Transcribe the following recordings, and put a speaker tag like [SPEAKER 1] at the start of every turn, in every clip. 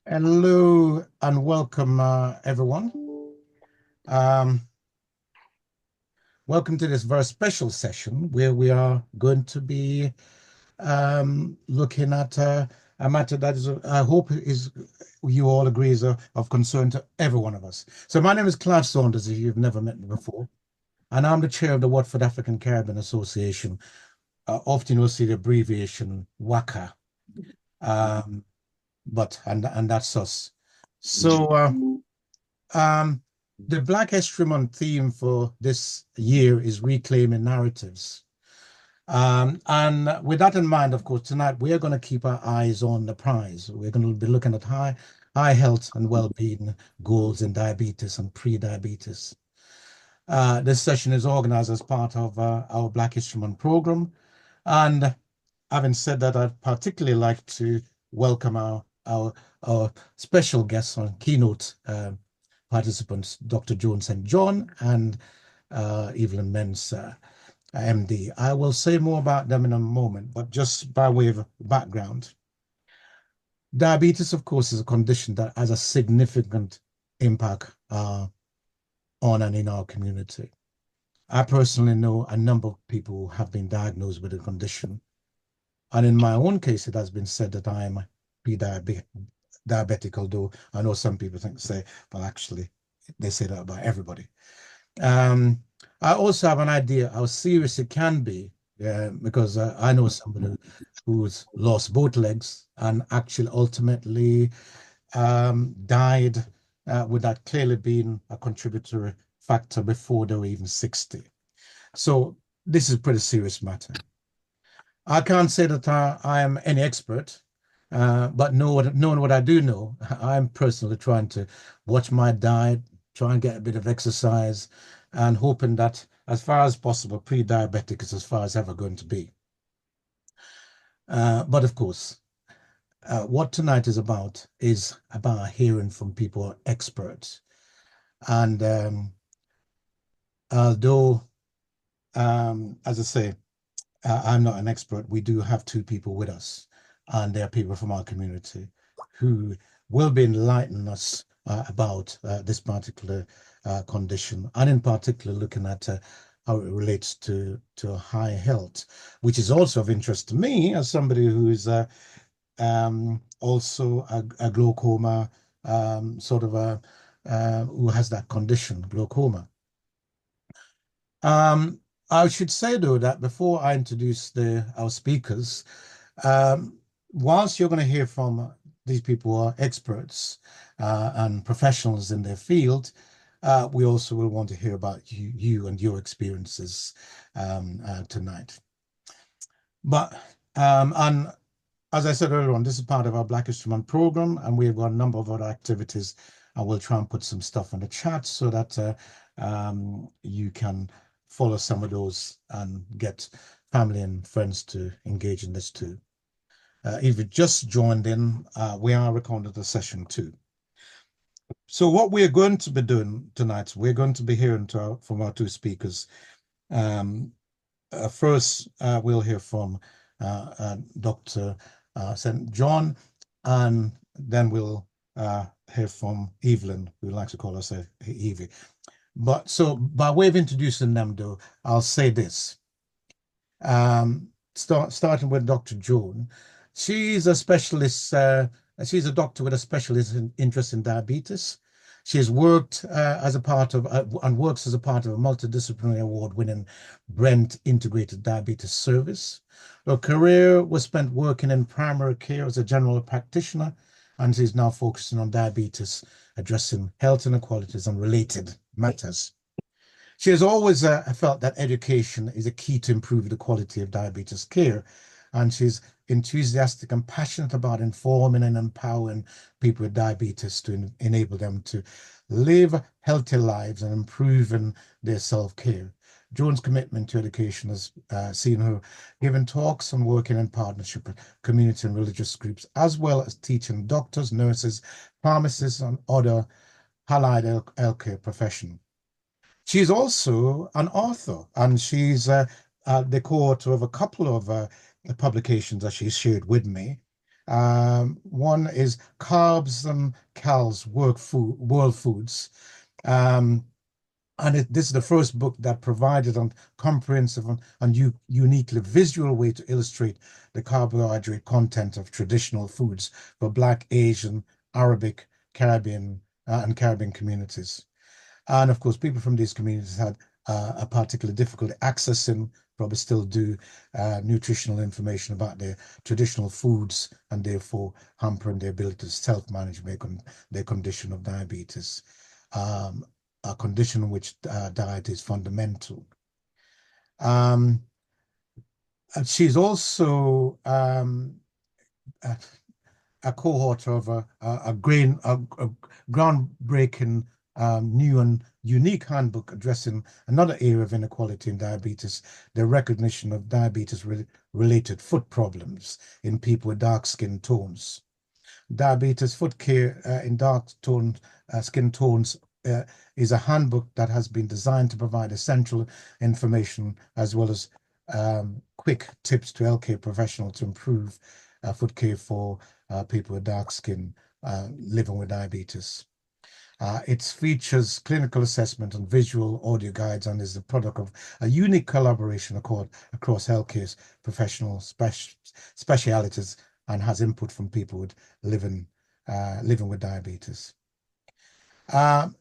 [SPEAKER 1] Hello and welcome, everyone. Um, Welcome to this very special session where we are going to be looking at a matter that is, I hope, is you all agree is of concern to every one of us. So my name is Clive Saunders, if you've never met me before, and I'm the chair of the Watford African Caribbean Association. Often you'll see the abbreviation WACA, um, and that's us. So. Um, the Black History Month theme for this year is reclaiming narratives. And with that in mind, of course, tonight we are going to keep our eyes on the prize. We're going to be looking at high health and well-being goals in diabetes and pre-diabetes. This session is organized as part of our Black History Month program. And having said that, I'd particularly like to welcome our special guests on keynote participants, Dr. Joan St. John and Evelyn Mensah, MD. I will say more about them in a moment, but just by way of background, diabetes, of course, is a condition that has a significant impact on and in our community. I personally know a number of people who have been diagnosed with a condition. And in my own case, it has been said that I am diabetic, although I know some people say, well, actually, they say that about everybody. Um, I also have an idea how serious it can be, because I know somebody who's lost both legs and actually ultimately died with that clearly being a contributory factor before they were even 60. So this is a pretty serious matter. I can't say that I am any expert, but knowing what I do know, I'm personally trying to watch my diet, try and get a bit of exercise, and hoping that as far as possible, pre-diabetic is as far as ever going to be. But of course, what tonight is about hearing from people, experts. And although, as I say, I'm not an expert. We do have two people with us, and they're people from our community who will be enlightening us about this particular condition, and in particular looking at how it relates to high health, which is also of interest to me as somebody who is also a glaucoma sort of who has that condition, glaucoma. Um, I should say though that before I introduce our speakers, um, whilst you're going to hear from these people who are experts and professionals in their field, we also will want to hear about you and your experiences tonight. But and as I said earlier on, this is part of our Black History Month program, and we've got a number of other activities, and we'll try and put some stuff in the chat so that you can follow some of those and get family and friends to engage in this too. If you just joined in, we are recording the session too. So what we're going to be doing tonight, we're going to be hearing from our two speakers. First, we'll hear from Dr. St. John, and then we'll hear from Evelyn, we like to call herself Evie. But so by way of introducing them, though, I'll say this. Starting with Dr. Joan. She's a specialist, she's a doctor with a specialist interest in diabetes. She has worked as a part of and works as a part of a multidisciplinary award-winning Brent Integrated Diabetes Service. Her career was spent working in primary care as a general practitioner, and she's now focusing on diabetes, addressing health inequalities and related matters. She has always felt that education is a key to improve the quality of diabetes care, and she's enthusiastic and passionate about informing and empowering people with diabetes to enable them to live healthy lives and improving their self-care. Joan's commitment to education has seen her giving talks and working in partnership with community and religious groups, as well as teaching doctors, nurses, pharmacists, and other allied healthcare professionals. She's also an author, and she's the co-author of a couple of publications that she's shared with me. One is Carbs and Cals World Foods. Um, and this is the first book that provided a comprehensive and uniquely visual way to illustrate the carbohydrate content of traditional foods for Black, Asian, Arabic, Caribbean, and Caribbean communities. And of course, people from these communities had a particular difficulty accessing, probably still do, nutritional information about their traditional foods and therefore hampering their ability to self-manage their condition of diabetes, a condition in which diet is fundamental. And she's also a, a cohort of a groundbreaking new and unique handbook addressing another area of inequality in diabetes, the recognition of diabetes-related foot problems in people with dark skin tones. Diabetes foot care in dark skin tones is a handbook that has been designed to provide essential information as well as quick tips to healthcare professionals to improve foot care for people with dark skin living with diabetes. It features clinical assessment and visual audio guides and is the product of a unique collaboration across healthcare professional specialities and has input from people with living with diabetes.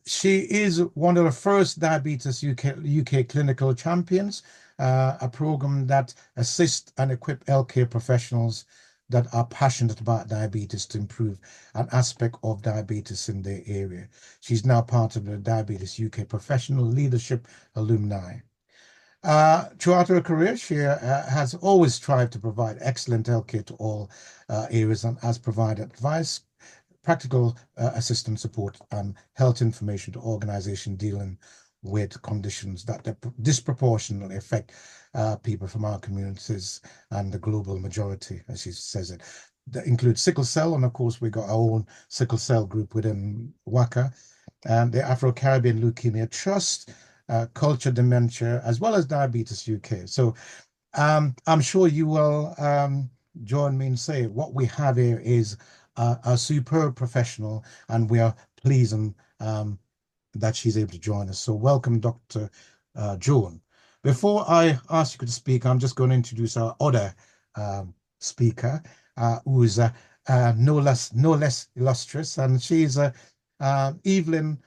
[SPEAKER 1] She is one of the first Diabetes UK clinical champions, a program that assists and equips healthcare professionals that are passionate about diabetes to improve an aspect of diabetes in their area. She's now part of the Diabetes UK Professional Leadership Alumni. Throughout her career, she has always strived to provide excellent healthcare to all areas and has provided advice, practical assistance support, and health information to organizations dealing with conditions that disproportionately affect people from our communities and the global majority, as she says it. That includes sickle cell, and of course, we got our own sickle cell group within WACA, and the Afro-Caribbean Leukemia Trust, Culture Dementia, as well as Diabetes UK. So I'm sure you will join me and say what we have here is a superb professional, and we are pleased that she's able to join us. So welcome, Dr. Joan. Before I ask you to speak, I'm just going to introduce our other speaker, who is no less illustrious, and she's Evelyn,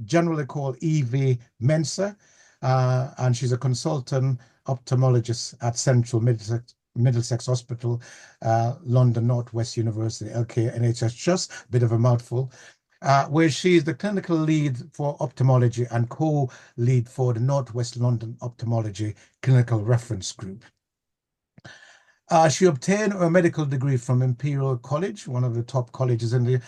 [SPEAKER 1] generally called Evie Mensah, and she's a consultant ophthalmologist at Central Middlesex Hospital, London Northwest University, LK NHS Trust, bit of a mouthful, where she is the clinical lead for ophthalmology and co-lead for the Northwest London Ophthalmology Clinical Reference Group. She obtained her medical degree from Imperial College, one of the top colleges in the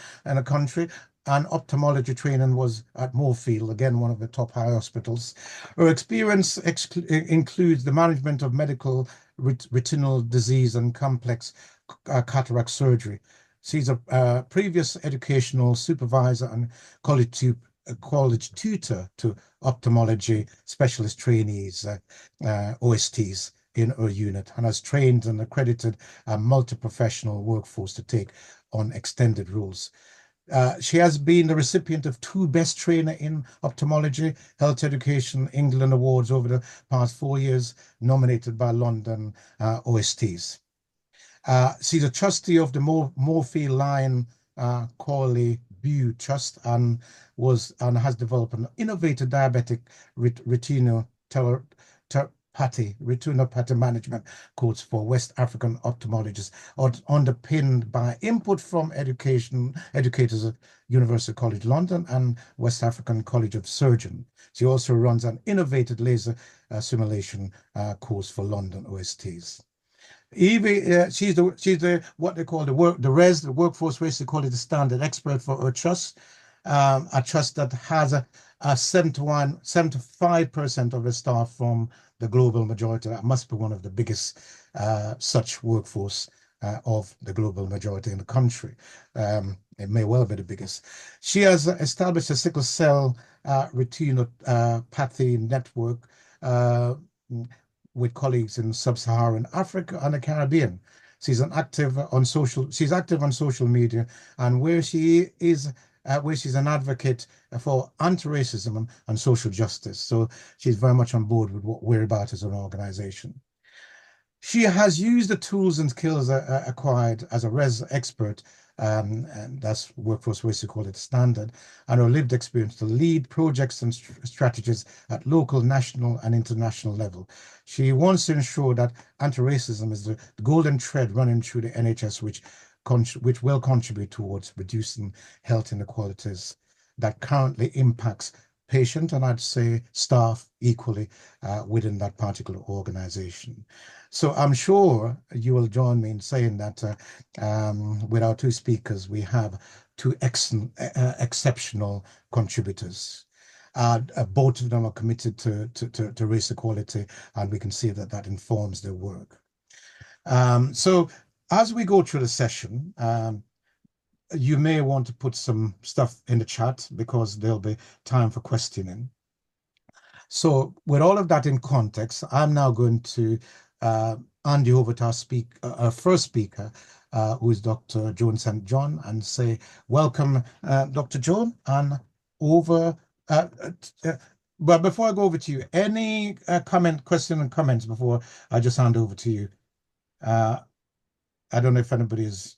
[SPEAKER 1] country, and ophthalmology training was at Moorfield, again, one of the top high hospitals. Her experience includes the management of medical retinal disease and complex cataract surgery. She's a previous educational supervisor and college tutor to ophthalmology specialist trainees, OSTs, in her unit, and has trained and accredited a multi-professional workforce to take on extended roles. She has been the recipient of 2 Best Trainer in Ophthalmology Health Education England Awards over the past 4 years, nominated by London OSTs. She's a trustee of the Moorfield Lion Corley Bew Trust and has developed an innovative diabetic retinopathy management course for West African ophthalmologists, underpinned by input from educators at University College London and West African College of Surgeons. She also runs an innovative laser simulation course for London OSTs. Evie, she's the what they call the WRES, the workforce race, they call it the standard expert for her trust, a trust that has a 75% of the staff from the global majority. That must be one of the biggest such workforce of the global majority in the country. It may well be the biggest. She has established a sickle cell retinopathy network with colleagues in sub-Saharan Africa and the Caribbean. She's active on social media, and where she's an advocate for anti-racism and social justice. So she's very much on board with what we're about as an organization. She has used the tools and skills acquired as a res expert, and that's workforce ways to call it standard, and her lived experience to lead projects and strategies at local, national, and international level. She wants to ensure that anti-racism is the golden thread running through the NHS, which will contribute towards reducing health inequalities that currently impacts patient and I'd say staff equally within that particular organization. So I'm sure you will join me in saying that with our two speakers, we have two excellent, exceptional contributors. Both of them are committed to race equality, and we can see that that informs their work. So as we go through the session, you may want to put some stuff in the chat because there'll be time for questioning. So with all of that in context, I'm now going to hand you over to our first speaker, who is Dr. Joan St. John, and say, welcome, Dr. Joan, and over. But before I go over to you, any question and comments before I just hand over to you? I don't know if anybody has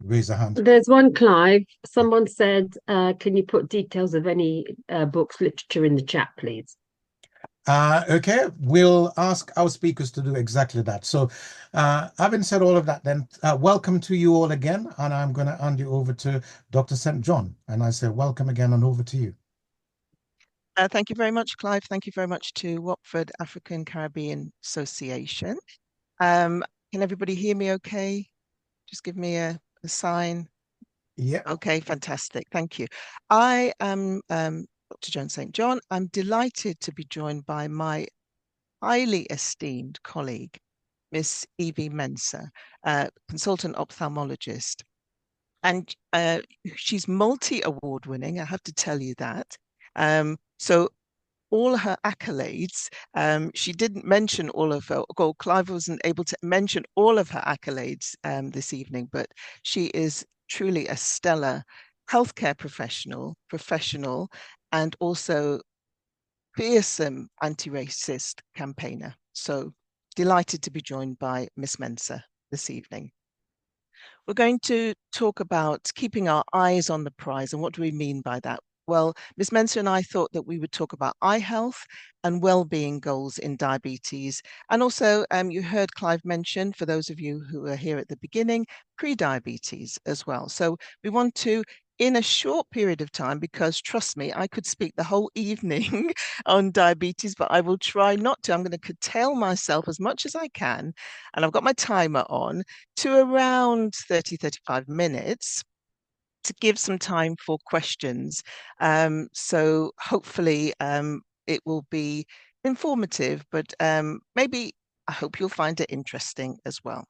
[SPEAKER 1] raised a hand.
[SPEAKER 2] There's one, Clive. Someone said, can you put details of any books, literature in the chat, please?
[SPEAKER 1] Okay, we'll ask our speakers to do exactly that. So having said all of that, then welcome to you all again, and I'm going to hand you over to Dr. St. John, and I say welcome again and over to you.
[SPEAKER 3] Thank you very much, Clive. Thank you very much to Watford African Caribbean Association. Can everybody hear me okay? Just give me a sign.
[SPEAKER 1] Yeah.
[SPEAKER 3] Okay, fantastic. Thank you. I am Dr. Joan St. John. I'm delighted to be joined by my highly esteemed colleague, Miss Evelyn Mensah, consultant ophthalmologist. And she's multi-award winning, I have to tell you that. So all her accolades, she didn't mention all of her, or Clive wasn't able to mention all of her accolades this evening, but she is truly a stellar healthcare professional, and also fearsome anti-racist campaigner. So delighted to be joined by Miss Mensah this evening. We're going to talk about keeping our eyes on the prize. And what do we mean by that? Well, Ms. Mensah and I thought that we would talk about eye health and well-being goals in diabetes. And also, you heard Clive mention, for those of you who were here at the beginning, pre-diabetes as well. So we want to, in a short period of time, because trust me, I could speak the whole evening on diabetes, but I will try not to. I'm going to curtail myself as much as I can. And I've got my timer on to around 30-35 minutes to give some time for questions. So hopefully it will be informative, but maybe I hope you'll find it interesting as well.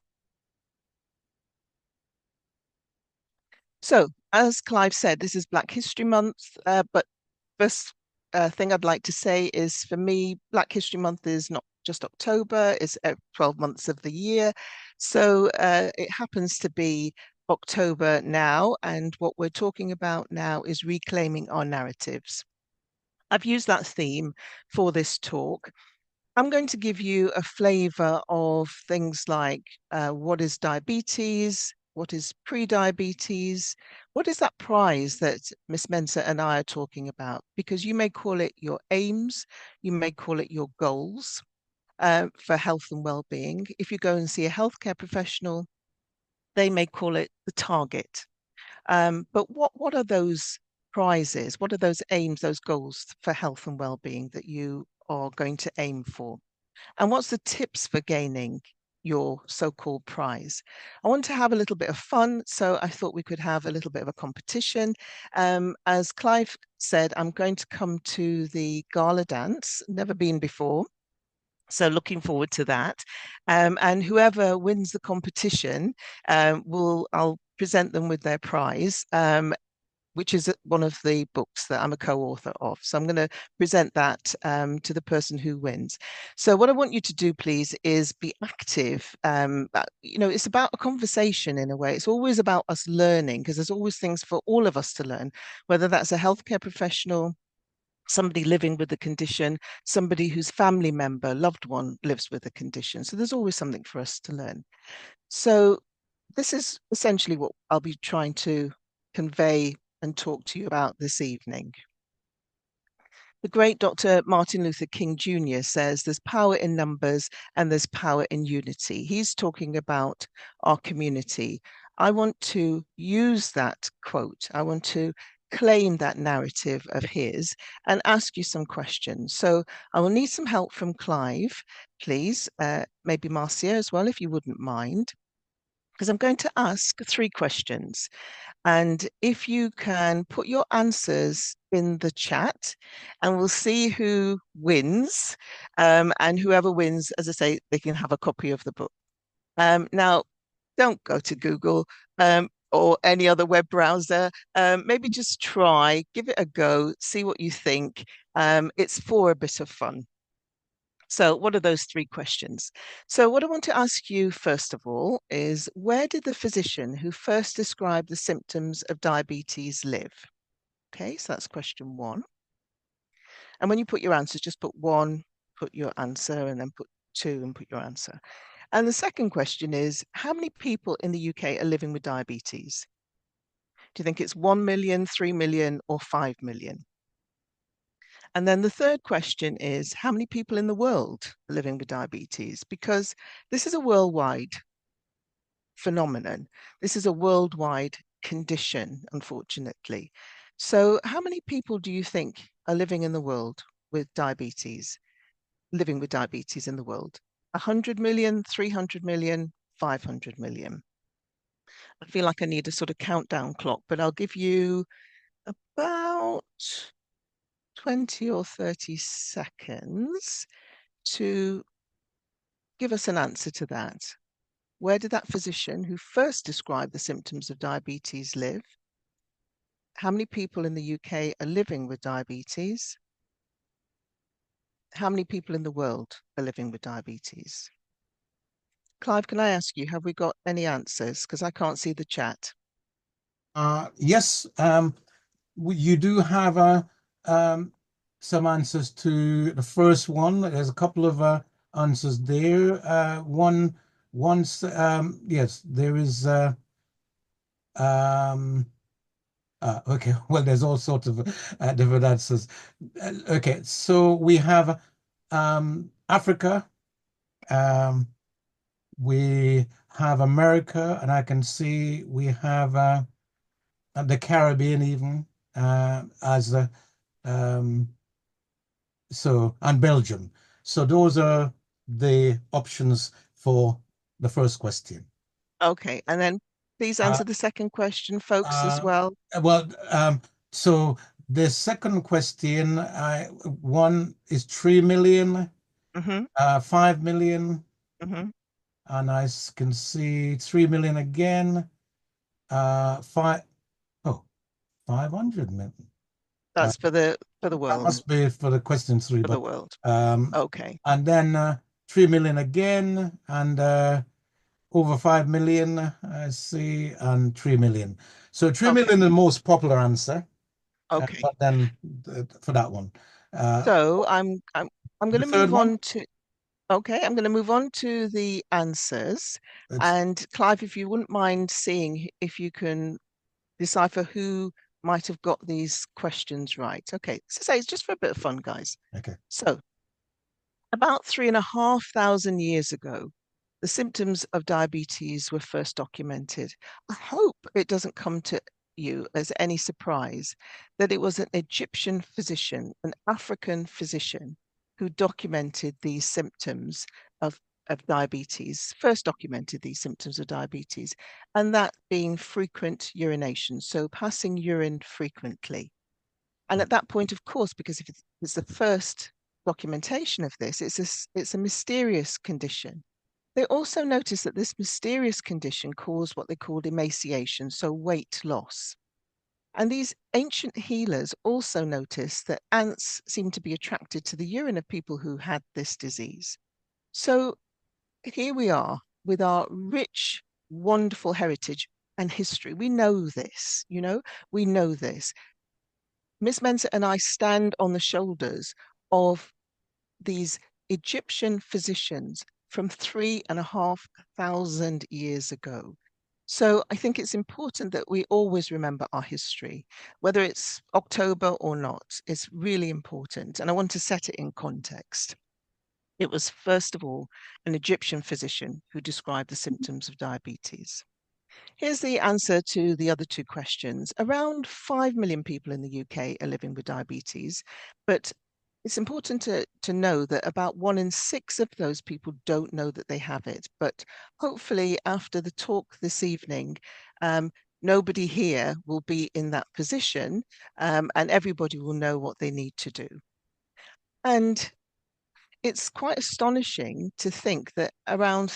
[SPEAKER 3] So as Clive said, this is Black History Month, but first thing I'd like to say is, for me, Black History Month is not just October, it's 12 months of the year. So it happens to be October now, and what we're talking about now is reclaiming our narratives. I've used that theme for this talk. I'm going to give you a flavor of things like what is diabetes, what is pre-diabetes, what is that prize that Miss Mensah and I are talking about? Because you may call it your aims, you may call it your goals for health and well-being. If you go and see a healthcare professional, they may call it the target. But what are those prizes? What are those aims, those goals for health and well-being that you are going to aim for? And what's the tips for gaining your so-called prize? I want to have a little bit of fun, so I thought we could have a little bit of a competition. As Clive said, I'm going to come to the gala dance, never been before. So looking forward to that. And whoever wins the competition, I'll present them with their prize. which is one of the books that I'm a co-author of. So I'm going to present that to the person who wins. So what I want you to do, please, is be active. It's about a conversation in a way. It's always about us learning, because there's always things for all of us to learn, whether that's a healthcare professional, somebody living with the condition, somebody whose family member, loved one lives with the condition. So there's always something for us to learn. So this is essentially what I'll be trying to convey and talk to you about this evening. The great Dr. Martin Luther King Jr. says there's power in numbers and there's power in unity. He's talking about our community. I want to use that quote. I want to claim that narrative of his and ask you some questions. So I will need some help from Clive, please, maybe Marcia as well, if you wouldn't mind, because I'm going to ask 3 questions. And if you can put your answers in the chat, and we'll see who wins. And whoever wins, as I say, they can have a copy of the book. Now, don't go to Google or any other web browser. Maybe just try, give it a go, see what you think. It's for a bit of fun. So what are those 3 questions? So what I want to ask you, first of all, is where did the physician who first described the symptoms of diabetes live? Okay, so that's question 1. And when you put your answers, just put 1, put your answer, and then put 2 and put your answer. And the second question is, how many people in the UK are living with diabetes? Do you think it's 1 million, 3 million, or 5 million? And then the third question is, how many people in the world are living with diabetes? Because this is a worldwide phenomenon. This is a worldwide condition, unfortunately. So how many people do you think are living in the world with diabetes, living with diabetes in the world? 100 million, 300 million, 500 million? I feel like I need a sort of countdown clock, but I'll give you about 20 or 30 seconds to give us an answer to that. Where did that physician who first described the symptoms of diabetes live? How many people in the UK are living with diabetes? How many people in the world are living with diabetes? Clive, can I ask you, have we got any answers? Because I can't see the chat.
[SPEAKER 1] Yes, you do have some answers to the first one. There's a couple of answers there. Yes, there is. Okay, well, there's all sorts of different answers. Okay, so we have Africa, we have America, and I can see we have the Caribbean even as and Belgium. So those are the options for the first question.
[SPEAKER 3] Okay, and then please answer the second question, folks, as well.
[SPEAKER 1] Well, so the second question, one is 3 million, 5 million, and I can see 3 million again, 500 million.
[SPEAKER 3] That's for the world.
[SPEAKER 1] That must be for the question 3,
[SPEAKER 3] for
[SPEAKER 1] but
[SPEAKER 3] the world. Okay.
[SPEAKER 1] And then 3 million again, and over 5 million, I see, and 3 million. So 3 million is the most popular answer.
[SPEAKER 3] Okay.
[SPEAKER 1] But then for that one.
[SPEAKER 3] So I'm going to move
[SPEAKER 1] one?
[SPEAKER 3] on to. Okay, I'm going to move on to the answers. And Clive, if you wouldn't mind seeing if you can decipher who might have got these questions right. Okay, so it's just for a bit of fun, guys.
[SPEAKER 1] Okay.
[SPEAKER 3] So about 3,500 years ago, the symptoms of diabetes were first documented. I hope it doesn't come to you as any surprise that it was an Egyptian physician, an African physician, who documented these symptoms of diabetes, first documented these symptoms of diabetes, and that being frequent urination, so passing urine frequently. And at that point, of course, because if it's the first documentation of this, it's a mysterious condition. They also noticed that this mysterious condition caused what they called emaciation, so weight loss. And these ancient healers also noticed that ants seemed to be attracted to the urine of people who had this disease. So here we are with our rich, wonderful heritage and history. We know this, we know this. Miss Mensah and I stand on the shoulders of these Egyptian physicians from 3,500 years ago. So I think it's important that we always remember our history, whether it's October or not. It's really important. And I want to set it in context. It was, first of all, an Egyptian physician who described the symptoms of diabetes. Here's the answer to the other two questions. Around 5 million people in the UK are living with diabetes, but it's important to know that about 1 in 6 of those people don't know that they have it. But hopefully after the talk this evening, nobody here will be in that position, and everybody will know what they need to do. And it's quite astonishing to think that around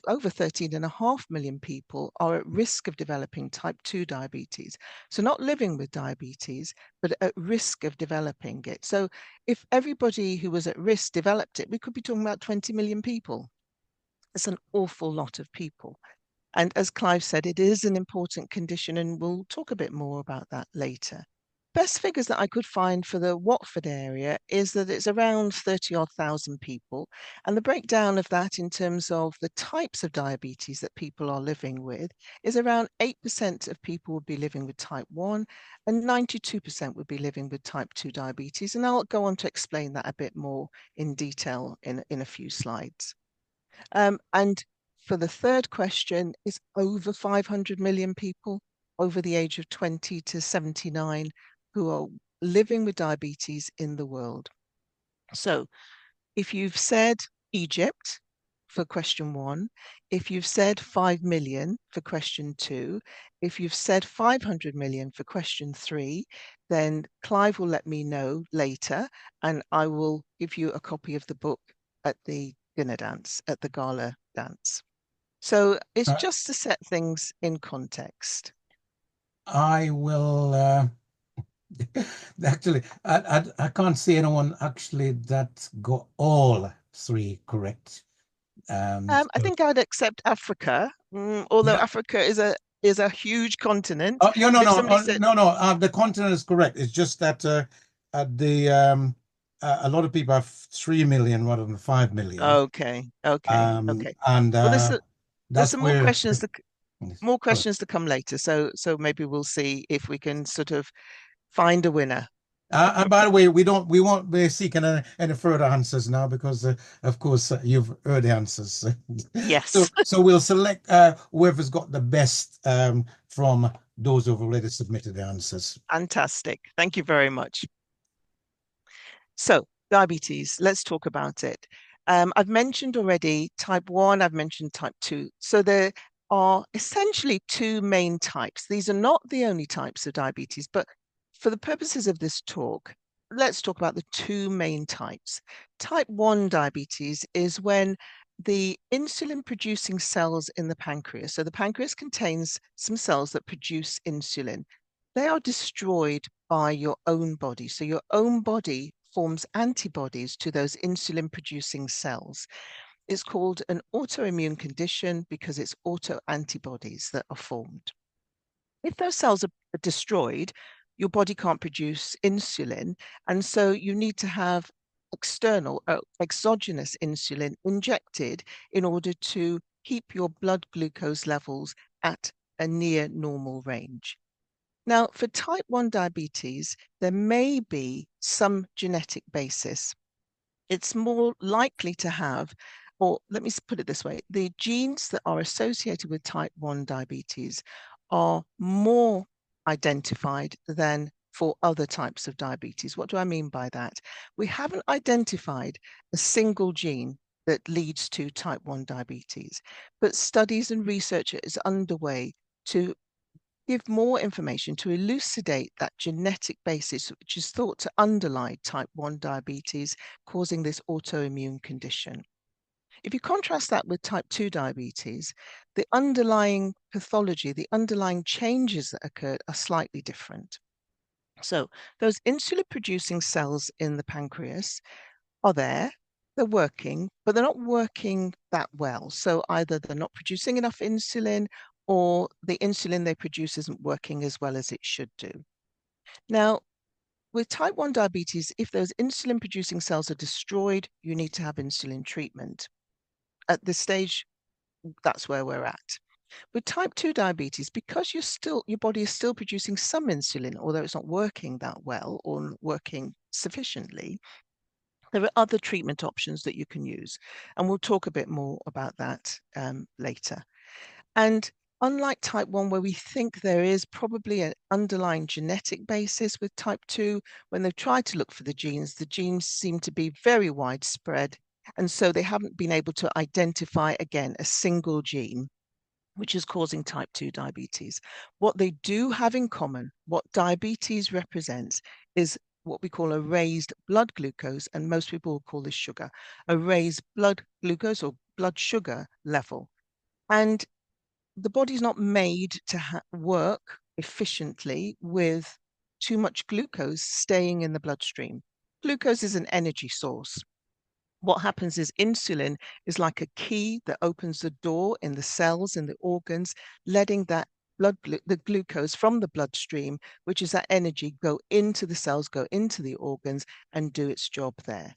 [SPEAKER 3] over 13.5 million people are at risk of developing type 2 diabetes. So not living with diabetes, but at risk of developing it. So if everybody who was at risk developed it, we could be talking about 20 million people. It's an awful lot of people. And as Clive said, it is an important condition, and we'll talk a bit more about that later. Best figures that I could find for the Watford area is that it's around 30-odd thousand people. And the breakdown of that in terms of the types of diabetes that people are living with is around 8% of people would be living with type 1 and 92% would be living with type 2 diabetes. And I'll go on to explain that a bit more in detail in a few slides. And for the third question, it's over 500 million people over the age of 20 to 79 who are living with diabetes in the world. So if you've said Egypt for question 1, if you've said 5 million for question 2, if you've said 500 million for question 3, then Clive will let me know later, and I will give you a copy of the book at the dinner dance, at the gala dance. So it's just to set things in context.
[SPEAKER 1] I will actually, I can't see anyone actually that got all 3 correct.
[SPEAKER 3] I think I'd accept Africa, although
[SPEAKER 1] Yeah.
[SPEAKER 3] Africa is a huge continent.
[SPEAKER 1] Oh, no,
[SPEAKER 3] Said,
[SPEAKER 1] no. The continent is correct. It's just that a lot of people have 3 million rather than 5 million.
[SPEAKER 3] Okay.
[SPEAKER 1] And
[SPEAKER 3] Well, there's some
[SPEAKER 1] where
[SPEAKER 3] more questions to come later. So maybe we'll see if we can sort of find a winner.
[SPEAKER 1] And by the way, we won't be seeking any further answers now because, of course, you've heard the answers.
[SPEAKER 3] Yes.
[SPEAKER 1] So we'll select whoever's got the best from those who've already submitted the answers.
[SPEAKER 3] Fantastic. Thank you very much. So diabetes, let's talk about it. I've mentioned already type 1, I've mentioned type 2. So there are essentially 2 main types. These are not the only types of diabetes, but for the purposes of this talk, let's talk about the 2 main types. Type 1 diabetes is when the insulin-producing cells in the pancreas, so the pancreas contains some cells that produce insulin, they are destroyed by your own body. So your own body forms antibodies to those insulin-producing cells. It's called an autoimmune condition because it's autoantibodies that are formed. If those cells are destroyed, your body can't produce insulin, and so you need to have external or exogenous insulin injected in order to keep your blood glucose levels at a near normal range. Now, for type 1 diabetes, there may be some genetic basis. It's more likely to have, or let me put it this way, the genes that are associated with type 1 diabetes are more identified than for other types of diabetes. What do I mean by that? We haven't identified a single gene that leads to type 1 diabetes, but studies and research is underway to give more information to elucidate that genetic basis, which is thought to underlie type 1 diabetes, causing this autoimmune condition. If you contrast that with type 2 diabetes, the underlying pathology, the underlying changes that occurred are slightly different. So those insulin-producing cells in the pancreas are there, they're working, but they're not working that well. So either they're not producing enough insulin, or the insulin they produce isn't working as well as it should do. Now, with type 1 diabetes, if those insulin-producing cells are destroyed, you need to have insulin treatment. At this stage, that's where we're at. With type 2 diabetes, because your body is still producing some insulin, although it's not working that well or working sufficiently, there are other treatment options that you can use. And we'll talk a bit more about that later. And unlike type 1, where we think there is probably an underlying genetic basis with type 2, when they've tried to look for the genes seem to be very widespread. And so they haven't been able to identify, again, a single gene which is causing type 2 diabetes. What they do have in common, what diabetes represents, is what we call a raised blood glucose, and most people will call this sugar, a raised blood glucose or blood sugar level. And the body's not made to work efficiently with too much glucose staying in the bloodstream. Glucose is an energy source. What happens is insulin is like a key that opens the door in the cells, in the organs, letting that the glucose from the bloodstream, which is that energy, go into the cells, go into the organs, and do its job there.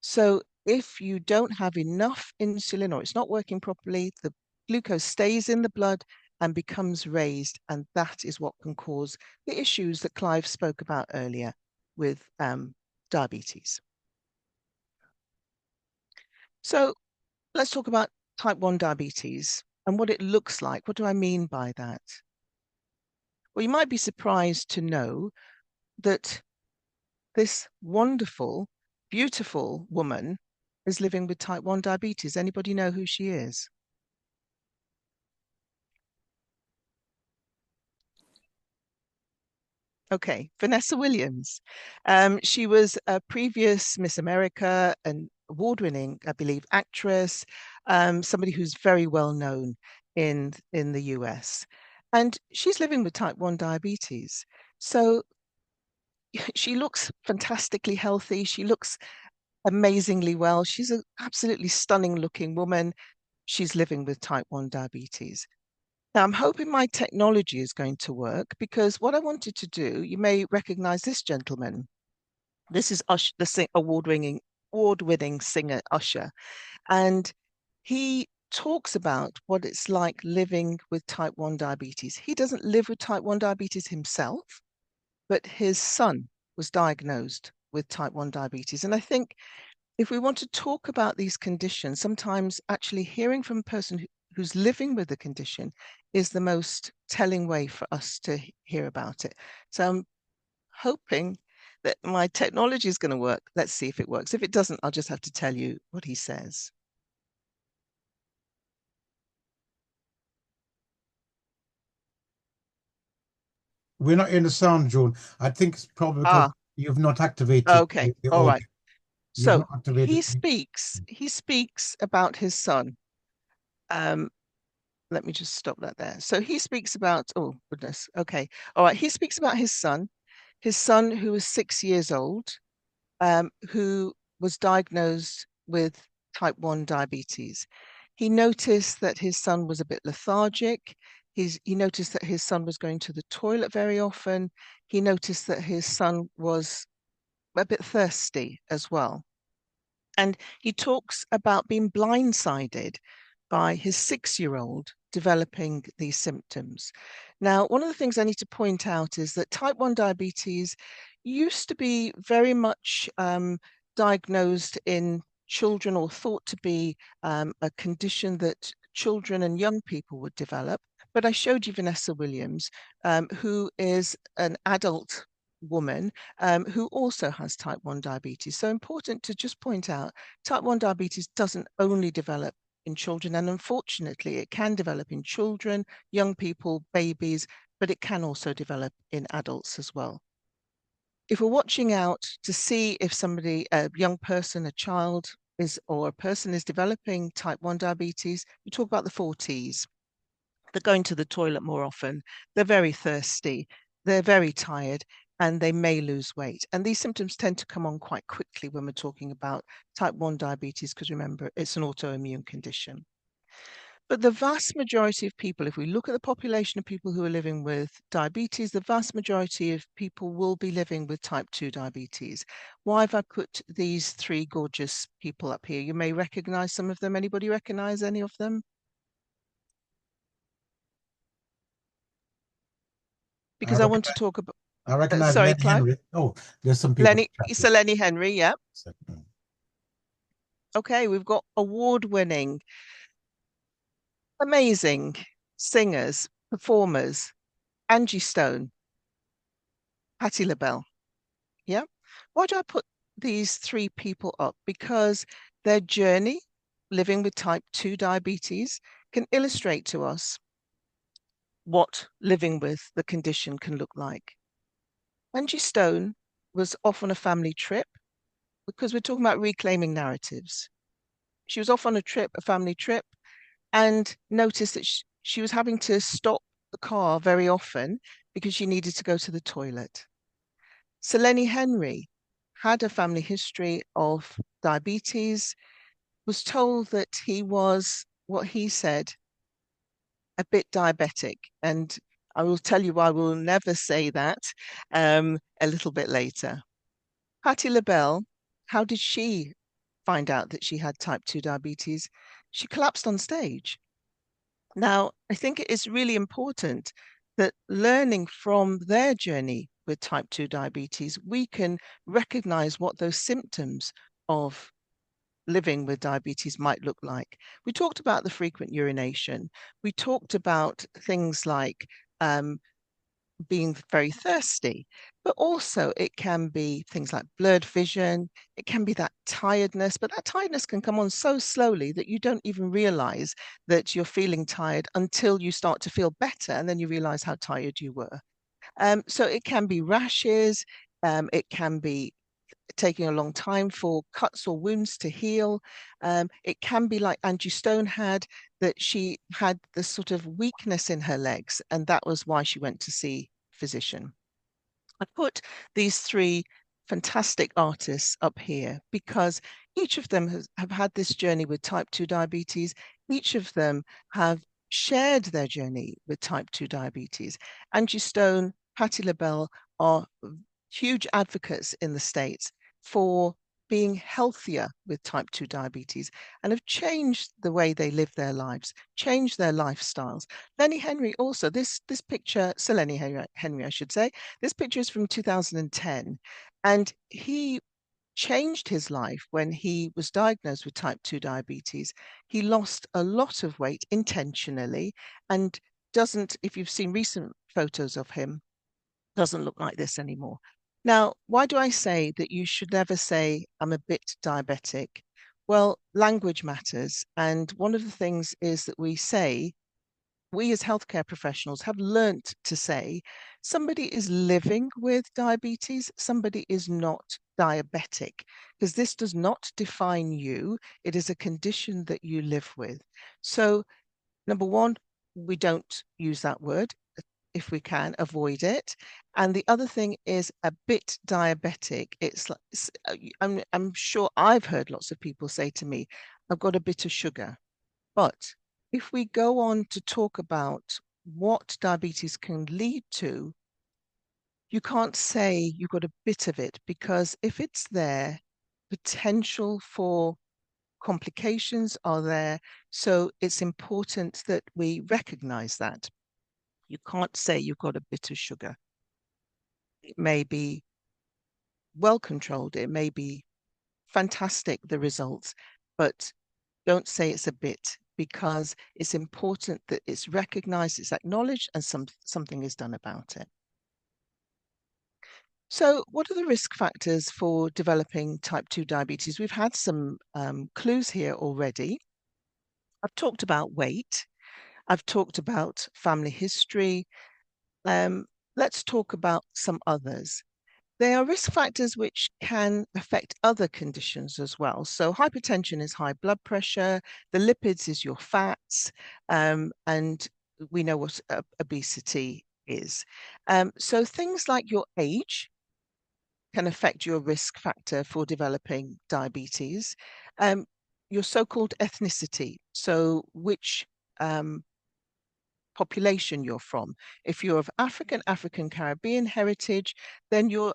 [SPEAKER 3] So if you don't have enough insulin, or it's not working properly, the glucose stays in the blood and becomes raised, and that is what can cause the issues that Clive spoke about earlier with diabetes. So let's talk about type 1 diabetes and what it looks like. What do I mean by that? Well, you might be surprised to know that this wonderful, beautiful woman is living with type 1 diabetes. Anybody know who she is? Okay, Vanessa Williams. She was a previous Miss America, an award-winning, I believe, actress, somebody who's very well known in the US. And she's living with type 1 diabetes. So she looks fantastically healthy. She looks amazingly well. She's an absolutely stunning looking woman. She's living with type 1 diabetes. Now, I'm hoping my technology is going to work, because what I wanted to do, you may recognize this gentleman. This is Usher, the award-winning singer Usher. And he talks about what it's like living with type 1 diabetes. He doesn't live with type 1 diabetes himself, but his son was diagnosed with type 1 diabetes. And I think if we want to talk about these conditions, sometimes actually hearing from a person who's living with the condition is the most telling way for us to hear about it. So I'm hoping that my technology is going to work. Let's see if it works. If it doesn't, I'll just have to tell you what he says.
[SPEAKER 1] We're not in the sound, Joan. I think it's probably because you've not activated
[SPEAKER 3] Okay,
[SPEAKER 1] the
[SPEAKER 3] all
[SPEAKER 1] audio.
[SPEAKER 3] right.
[SPEAKER 1] You've
[SPEAKER 3] So
[SPEAKER 1] not activated.
[SPEAKER 3] he speaks about his son. Let me just stop that there. So he speaks about, oh goodness, okay. All right, he speaks about his son who was 6 years old, who was diagnosed with type 1 diabetes. He noticed that his son was a bit lethargic. He noticed that his son was going to the toilet very often. He noticed that his son was a bit thirsty as well. And he talks about being blindsided by his 6-year-old developing these symptoms. Now, one of the things I need to point out is that type 1 diabetes used to be very much diagnosed in children, or thought to be a condition that children and young people would develop. But I showed you Vanessa Williams, who is an adult woman who also has type 1 diabetes. So important to just point out, type 1 diabetes doesn't only develop in children, and unfortunately it can develop in children, young people, babies, but it can also develop in adults as well. If we're watching out to see if somebody, a young person, a child or a person is developing type 1 diabetes, we talk about the 4 Ts. They're going to the toilet more often, they're very thirsty, they're very tired, and they may lose weight. And these symptoms tend to come on quite quickly when we're talking about type 1 diabetes, because remember, it's an autoimmune condition. But the vast majority of people, if we look at the population of people who are living with diabetes, the vast majority of people will be living with type 2 diabetes. Why have I put these three gorgeous people up here? You may recognize some of them. Anybody recognize any of them? Because I want to talk about,
[SPEAKER 1] I recognize
[SPEAKER 3] sorry,
[SPEAKER 1] Lenny
[SPEAKER 3] Clive.
[SPEAKER 1] Henry. Oh, there's some people.
[SPEAKER 3] Lenny Henry, yeah. Okay, we've got award-winning, amazing singers, performers, Angie Stone, Patti LaBelle. Yeah. Why do I put these three people up? Because their journey living with type 2 diabetes can illustrate to us what living with the condition can look like. Angie Stone was off on a family trip, because we're talking about reclaiming narratives. She was off on a family trip, and noticed that she was having to stop the car very often because she needed to go to the toilet. So Lenny Henry had a family history of diabetes, was told that he was, what he said, a bit diabetic. And I will tell you, I will never say that a little bit later. Patti LaBelle, how did she find out that she had type 2 diabetes? She collapsed on stage. Now, I think it is really important that learning from their journey with type 2 diabetes, we can recognize what those symptoms of living with diabetes might look like. We talked about the frequent urination. We talked about things like being very thirsty, but also it can be things like blurred vision. It can be that tiredness, but that tiredness can come on so slowly that you don't even realize that you're feeling tired until you start to feel better, and then you realize how tired you were. So it can be rashes. It can be taking a long time for cuts or wounds to heal. It can be like Angie Stone had, that she had this sort of weakness in her legs, and that was why she went to see a physician. I put these three fantastic artists up here because each of them have had this journey with type 2 diabetes. Each of them have shared their journey with type 2 diabetes. Angie Stone, Patti LaBelle are huge advocates in the States for being healthier with type 2 diabetes, and have changed the way they live their lives, changed their lifestyles. Lenny Henry also, this picture, Sir Lenny Henry, I should say, this picture is from 2010, and he changed his life when he was diagnosed with type 2 diabetes. He lost a lot of weight intentionally, and doesn't, if you've seen recent photos of him, doesn't look like this anymore. Now, why do I say that you should never say, I'm a bit diabetic? Well, language matters. And one of the things is that we say, we as healthcare professionals have learnt to say, somebody is living with diabetes, somebody is not diabetic, because this does not define you. It is a condition that you live with. So, number one, we don't use that word. If we can avoid it. And the other thing is a bit diabetic. It's like, I'm sure I've heard lots of people say to me, I've got a bit of sugar. But if we go on to talk about what diabetes can lead to, you can't say you've got a bit of it, because if it's there, potential for complications are there. So it's important that we recognize that. You can't say you've got a bit of sugar. It may be well controlled. It may be fantastic, the results, but don't say it's a bit, because it's important that it's recognized, it's acknowledged, and something is done about it. So what are the risk factors for developing type 2 diabetes? We've had some clues here already. I've talked about weight. I've talked about family history. Let's talk about some others. There are risk factors which can affect other conditions as well. So hypertension is high blood pressure, the lipids is your fats, and we know what obesity is. So things like your age can affect your risk factor for developing diabetes. Your so-called ethnicity, so which population you're from. If you're of African Caribbean heritage, then you're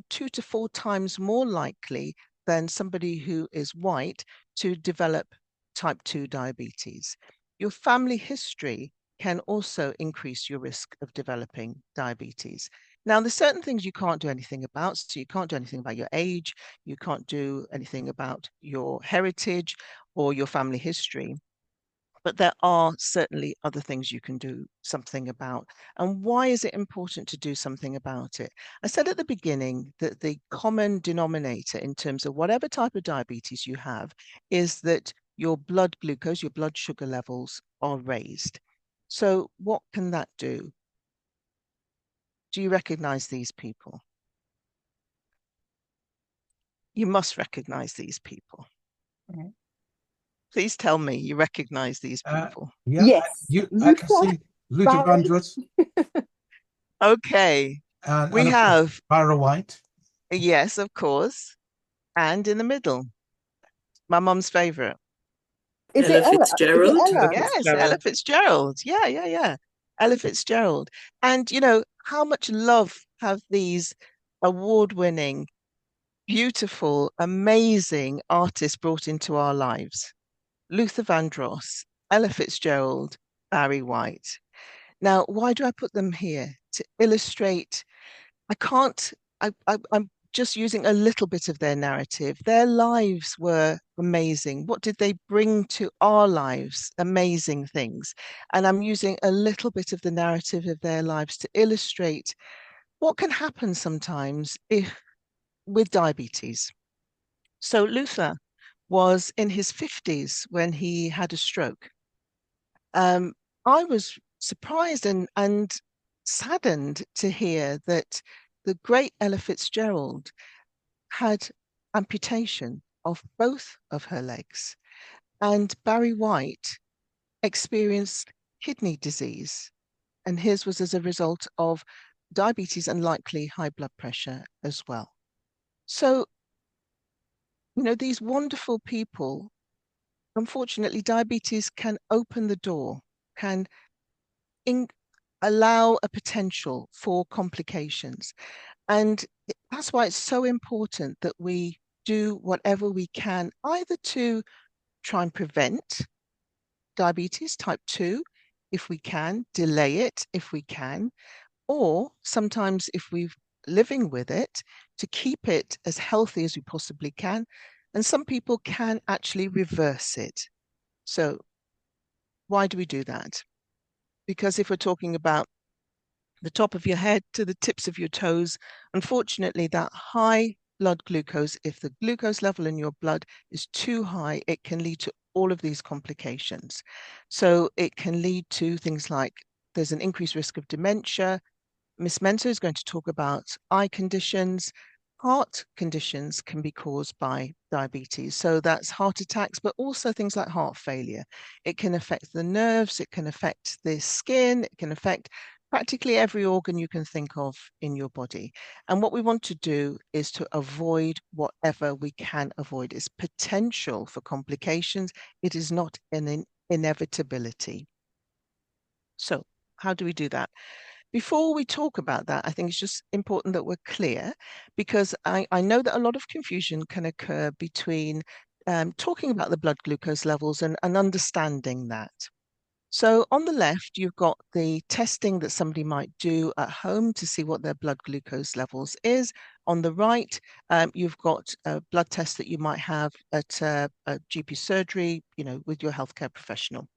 [SPEAKER 3] 2 to 4 times more likely than somebody who is white to develop type 2 diabetes. Your family history can also increase your risk of developing diabetes. Now, there's certain things you can't do anything about. So you can't do anything about your age, you can't do anything about your heritage or your family history. But there are certainly other things you can do something about. And why is it important to do something about it? I said at the beginning that the common denominator in terms of whatever type of diabetes you have is that your blood glucose, your blood sugar levels are raised. So what can that do? Do you recognize these people? You must recognize these people.
[SPEAKER 1] Mhm.
[SPEAKER 3] Please tell me you recognize these people.
[SPEAKER 1] Yeah,
[SPEAKER 2] Yes.
[SPEAKER 1] I can see Luther
[SPEAKER 2] Barry.
[SPEAKER 1] Vandross
[SPEAKER 3] Okay,
[SPEAKER 1] and
[SPEAKER 3] we
[SPEAKER 1] of course,
[SPEAKER 3] have,
[SPEAKER 1] Barry White.
[SPEAKER 3] yes, of course, and in the middle, my mum's favorite.
[SPEAKER 2] Is
[SPEAKER 4] Ella
[SPEAKER 2] it Ella? Is it
[SPEAKER 4] Fitzgerald.
[SPEAKER 2] Ella?
[SPEAKER 3] Yes, Ella Fitzgerald. Yeah. Ella Fitzgerald. And, you know, how much love have these award-winning, beautiful, amazing artists brought into our lives? Luther Vandross, Ella Fitzgerald, Barry White. Now, why do I put them here? To illustrate, I'm just using a little bit of their narrative. Their lives were amazing. What did they bring to our lives? Amazing things. And I'm using a little bit of the narrative of their lives to illustrate what can happen sometimes with diabetes. So Luther was in his 50s when he had a stroke. I was surprised and saddened to hear that the great Ella Fitzgerald had amputation of both of her legs, and Barry White experienced kidney disease, and his was as a result of diabetes and likely high blood pressure as well. So, you know, these wonderful people, unfortunately, diabetes can open the door, can allow a potential for complications. And that's why it's so important that we do whatever we can, either to try and prevent diabetes type 2, if we can, delay it if we can, or sometimes if we're living with it, to keep it as healthy as we possibly can. And some people can actually reverse it. So why do we do that? Because if we're talking about the top of your head to the tips of your toes, unfortunately, that high blood glucose, if the glucose level in your blood is too high, it can lead to all of these complications. So it can lead to things like there's an increased risk of dementia. Miss Mensah is going to talk about eye conditions. Heart conditions can be caused by diabetes. So that's heart attacks, but also things like heart failure. It can affect the nerves, it can affect the skin, it can affect practically every organ you can think of in your body. And what we want to do is to avoid whatever we can avoid. It's potential for complications. It is not an inevitability. So how do we do that? Before we talk about that, I think it's just important that we're clear, because I know that a lot of confusion can occur between talking about the blood glucose levels and understanding that. So on the left, you've got the testing that somebody might do at home to see what their blood glucose levels is. On the right, you've got a blood test that you might have at a GP surgery, you know, with your healthcare professional.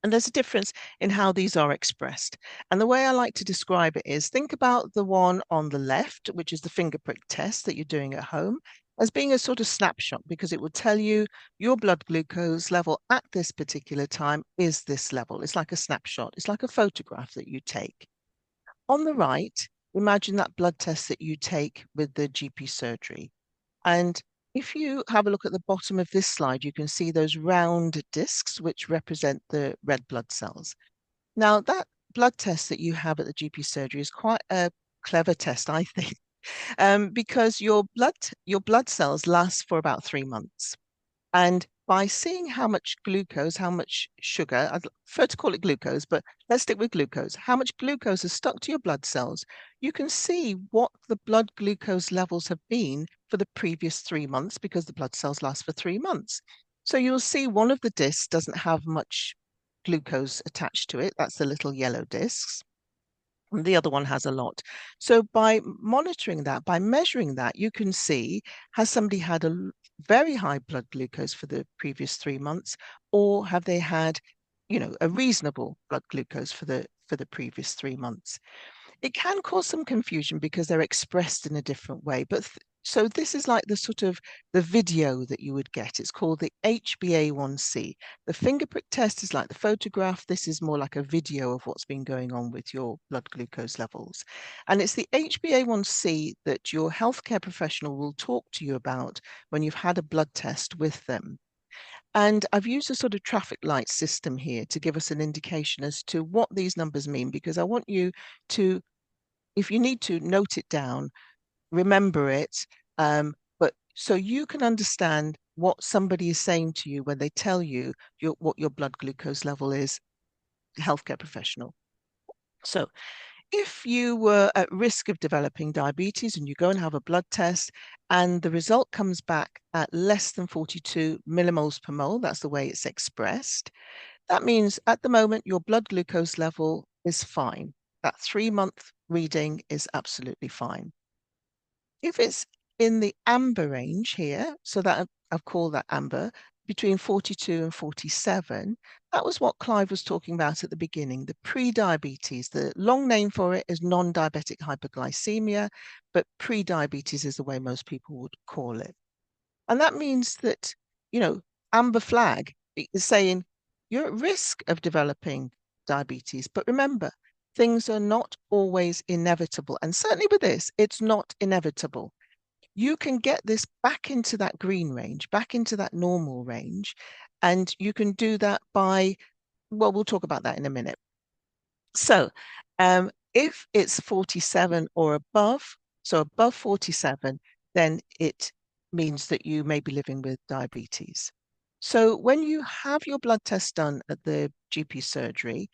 [SPEAKER 3] And there's a difference in how these are expressed. And the way I like to describe it is, think about the one on the left, which is the finger prick test that you're doing at home, as being a sort of snapshot, because it will tell you your blood glucose level at this particular time is this level. It's like a snapshot. It's like a photograph that you take. On the right, imagine that blood test that you take with the GP surgery. And if you have a look at the bottom of this slide, you can see those round discs, which represent the red blood cells. Now, that blood test that you have at the GP surgery is quite a clever test, I think, because your blood cells last for about 3 months. And by seeing how much glucose, how much sugar, I'd prefer to call it glucose, but let's stick with glucose, how much glucose is stuck to your blood cells, you can see what the blood glucose levels have been for the previous 3 months, because the blood cells last for 3 months. So you'll see one of the discs doesn't have much glucose attached to it. That's the little yellow discs. And the other one has a lot. So by monitoring that, by measuring that, you can see, has somebody had a very high blood glucose for the previous 3 months, or have they had, a reasonable blood glucose for the previous 3 months? It can cause some confusion because they're expressed in a different way. But so this is like the sort of the video that you would get. It's called the HbA1c. The finger prick test is like the photograph. This is more like a video of what's been going on with your blood glucose levels. And it's the HbA1c that your healthcare professional will talk to you about when you've had a blood test with them. And I've used a sort of traffic light system here to give us an indication as to what these numbers mean, because I want you to, if you need to, note it down, remember it, but so you can understand what somebody is saying to you when they tell you what your blood glucose level is, healthcare professional. So if you were at risk of developing diabetes and you go and have a blood test and the result comes back at less than 42 millimoles per mole, that's the way it's expressed, that means at the moment your blood glucose level is fine. That 3-month reading is absolutely fine. If it's in the amber range here, so that I've called that amber, between 42 and 47, that was what Clive was talking about at the beginning, the pre-diabetes. The long name for it is non-diabetic hyperglycemia, but pre-diabetes is the way most people would call it. And that means that, amber flag is saying you're at risk of developing diabetes. But remember, things are not always inevitable. And certainly with this, it's not inevitable. You can get this back into that green range, back into that normal range. And you can do that by, well, we'll talk about that in a minute. So if it's 47 or above, so above 47, then it means that you may be living with diabetes. So when you have your blood test done at the GP surgery,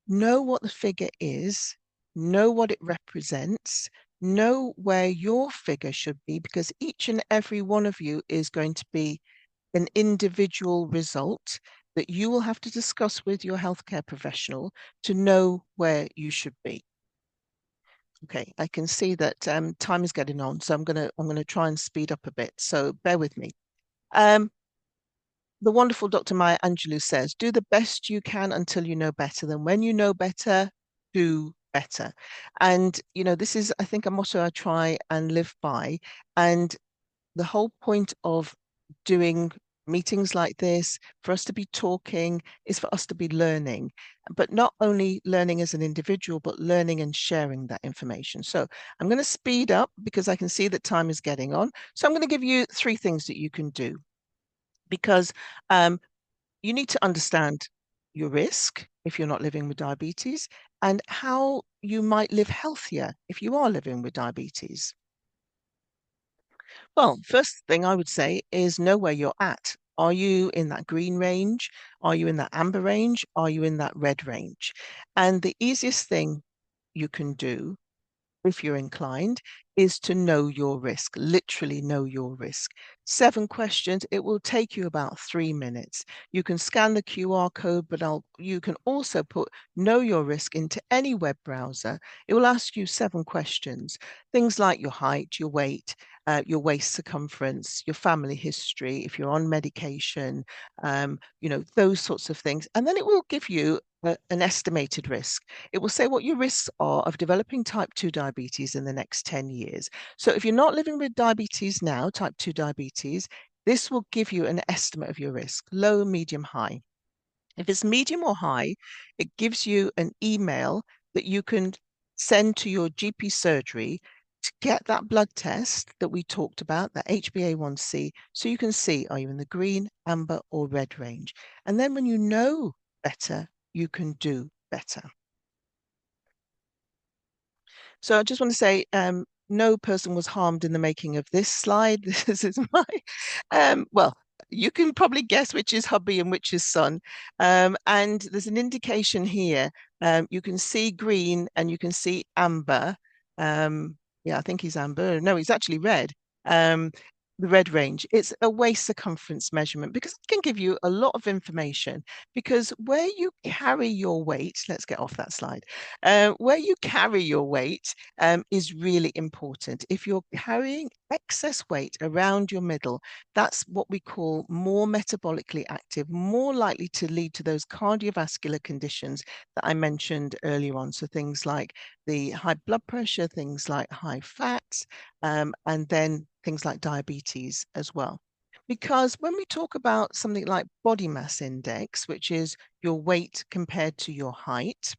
[SPEAKER 3] know what the figure is, know what it represents, know where your figure should be, because each and every one of you is going to be an individual result that you will have to discuss with your healthcare professional to know where you should be. Okay, I can see that time is getting on, so I'm gonna try and speed up a bit. So bear with me. The wonderful Dr. Maya Angelou says, do the best you can until you know better. Then when you know better, do better. And, this is, I think, a motto I try and live by. And the whole point of doing meetings like this, for us to be talking, is for us to be learning, but not only learning as an individual, but learning and sharing that information. So I'm going to speed up because I can see that time is getting on. So I'm going to give you 3 things that you can do, because you need to understand your risk if you're not living with diabetes and how you might live healthier if you are living with diabetes. Well, first thing I would say is know where you're at. Are you in that green range? Are you in that amber range? Are you in that red range? And the easiest thing you can do, if you're inclined, is to know your risk, literally know your risk. 7 questions. It will take you about 3 minutes. You can scan the QR code, but you can also put know your risk into any web browser. It will ask you 7 questions. Things like your height, your weight, your waist circumference, your family history, if you're on medication, those sorts of things. And then it will give you an estimated risk. It will say what your risks are of developing type 2 diabetes in the next 10 years. So if you're not living with diabetes now, type 2 diabetes, this will give you an estimate of your risk, low, medium, high. If it's medium or high, it gives you an email that you can send to your GP surgery to get that blood test that we talked about, that HbA1c, so you can see, are you in the green, amber, or red range? And then when you know better, you can do better. So I just want to say, no person was harmed in the making of this slide. This is my, well, you can probably guess which is hubby and which is son. And there's an indication here. You can see green and you can see amber. Yeah, I think he's amber. No, he's actually red. The red range. It's a waist circumference measurement because it can give you a lot of information, because where you carry your weight, let's get off that slide, where you carry your weight is really important. If you're carrying excess weight around your middle, that's what we call more metabolically active, more likely to lead to those cardiovascular conditions that I mentioned earlier on. So things like the high blood pressure, things like high fats, and then things like diabetes as well. Because when we talk about something like body mass index, which is your weight compared to your height,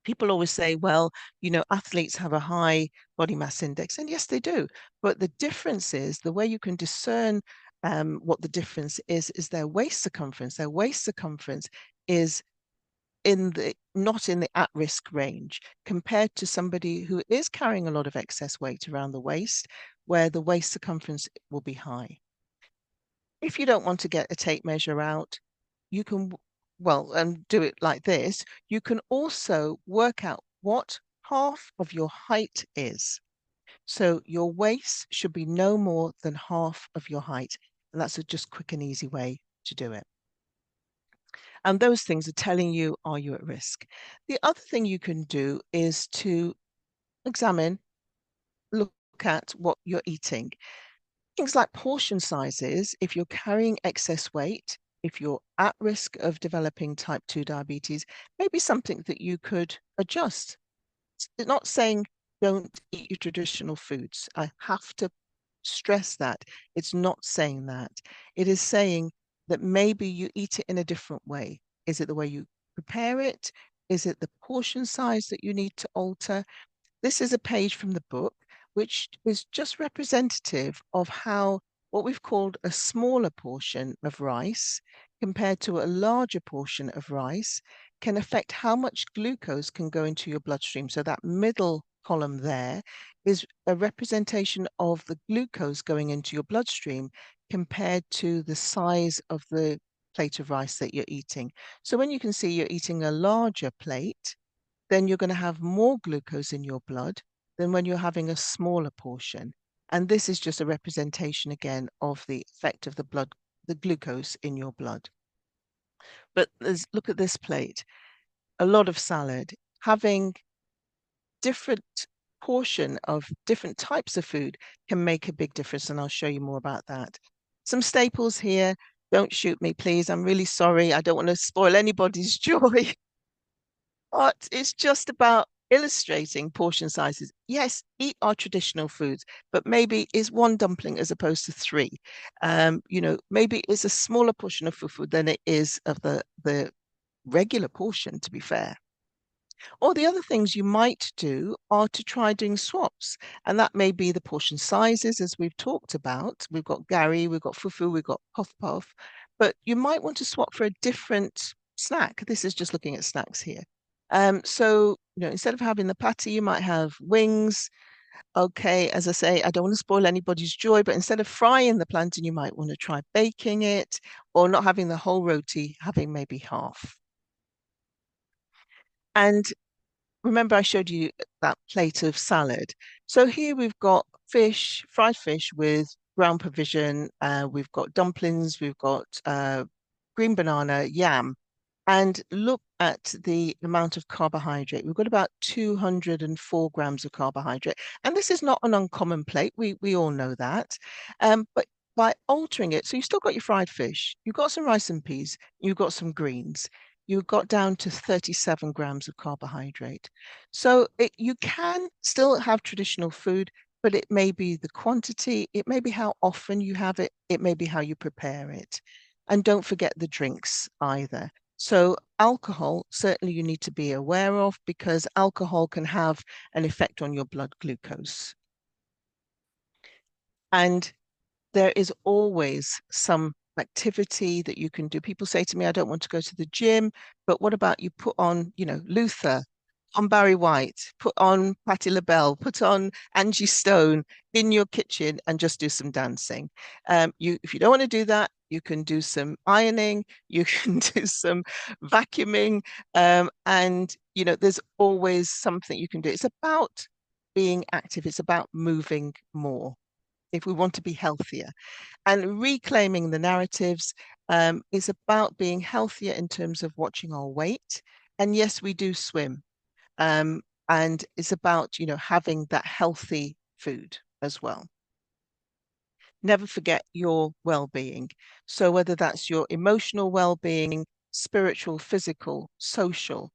[SPEAKER 3] people always say, well, you know, athletes have a high body mass index. And yes, they do. But the difference is the way you can discern what the difference is their waist circumference. Their waist circumference is not in the at-risk range compared to somebody who is carrying a lot of excess weight around the waist, where the waist circumference will be high. If you don't want to get a tape measure out, you can, well, and do it like this. You can also work out what half of your height is. So your waist should be no more than half of your height. And that's a just quick and easy way to do it. And those things are telling you, are you at risk? The other thing you can do is to examine, look at what you're eating. Things like portion sizes, if you're carrying excess weight, if you're at risk of developing type 2 diabetes, maybe something that you could adjust. It's not saying don't eat your traditional foods. I have to stress that. It's not saying that. It is saying that maybe you eat it in a different way. Is it the way you prepare it? Is it the portion size that you need to alter? This is a page from the book, which is just representative of how what we've called a smaller portion of rice compared to a larger portion of rice can affect how much glucose can go into your bloodstream. So that middle column there is a representation of the glucose going into your bloodstream compared to the size of the plate of rice that you're eating. So when you can see you're eating a larger plate, then you're going to have more glucose in your blood than when you're having a smaller portion. And this is just a representation again of the effect of the glucose in your blood. But look at this plate, a lot of salad, having different portion of different types of food can make a big difference. And I'll show you more about that. Some staples here. Don't shoot me, please. I'm really sorry. I don't want to spoil anybody's joy. But it's just about illustrating portion sizes. Yes, eat our traditional foods, but maybe it's one dumpling as opposed to three. You know, maybe it's a smaller portion of food than it is of the regular portion, to be fair. Or the other things you might do are to try doing swaps. And that may be the portion sizes, as we've talked about. We've got Gary, we've got Fufu, we've got Puff. But you might want to swap for a different snack. This is just looking at snacks here. So, you know, instead of having the patty, you might have wings. Okay, as I say, I don't want to spoil anybody's joy, but instead of frying the plantain, you might want to try baking it, or not having the whole roti, having maybe half. And remember I showed you that plate of salad. So here we've got fish, fried fish with ground provision. We've got dumplings, we've got green banana, yam. And look at the amount of carbohydrate. We've got about 204 grams of carbohydrate. And this is not an uncommon plate. We all know that. But by altering it, so you've still got your fried fish, you've got some rice and peas, you've got some greens, you got down to 37 grams of carbohydrate. So you can still have traditional food, but it may be the quantity, it may be how often you have it, it may be how you prepare it. And don't forget the drinks either. So alcohol, certainly you need to be aware of, because alcohol can have an effect on your blood glucose. And there is always some activity that you can do. People say to me, I don't want to go to the gym, but what about you put on, you know, Luther, on Barry White, put on Patti LaBelle, put on Angie Stone in your kitchen and just do some dancing. If you don't want to do that, you can do some ironing, you can do some vacuuming, and there's always something you can do. It's about being active. It's about moving more if we want to be healthier. And reclaiming the narratives is about being healthier in terms of watching our weight. And yes, we do swim. And it's about, having that healthy food as well. Never forget your well-being. So whether that's your emotional well-being, spiritual, physical, social,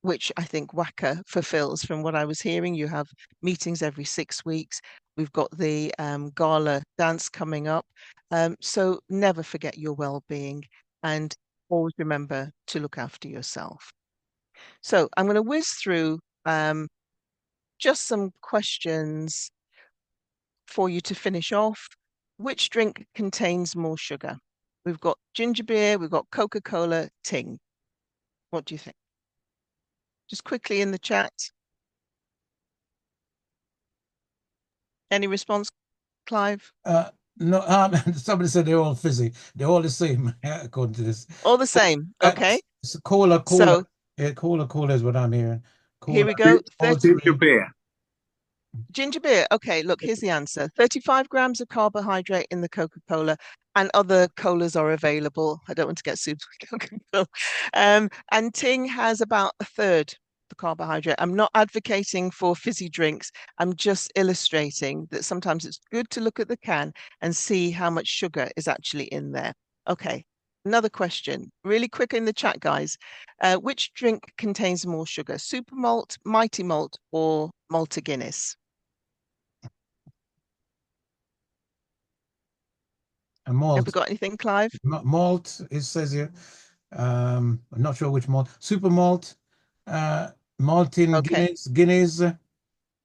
[SPEAKER 3] which I think WACA fulfills from what I was hearing. You have meetings every 6 weeks. We've got the gala dance coming up. So never forget your well-being and always remember to look after yourself. So I'm going to whiz through just some questions for you to finish off. Which drink contains more sugar? We've got ginger beer, we've got Coca-Cola, Ting. What do you think? Just quickly in the chat. Any response, Clive?
[SPEAKER 1] No, somebody said they're all fizzy. They're all the same, according to this.
[SPEAKER 3] All the same. Okay.
[SPEAKER 1] It's cola.
[SPEAKER 3] So
[SPEAKER 1] Yeah, cola is what I'm hearing.
[SPEAKER 3] here
[SPEAKER 1] Cola.
[SPEAKER 3] we go.
[SPEAKER 4] Ginger beer.
[SPEAKER 3] Ginger beer. Okay, look, here's the answer. 35 grams of carbohydrate in the Coca-Cola, and other colas are available. I don't want to get sued with Coca-Cola. And Ting has about a third the carbohydrate. I'm not advocating for fizzy drinks. I'm just illustrating that sometimes it's good to look at the can and see how much sugar is actually in there. Okay, another question. Really quick in the chat, guys. Which drink contains more sugar? Super malt, mighty malt, or Malta Guinness?
[SPEAKER 1] And malt.
[SPEAKER 3] Have we got anything, Clive?
[SPEAKER 1] Malt, it says here. I'm not sure which malt. Super malt, malting
[SPEAKER 3] Okay.
[SPEAKER 1] Guinness.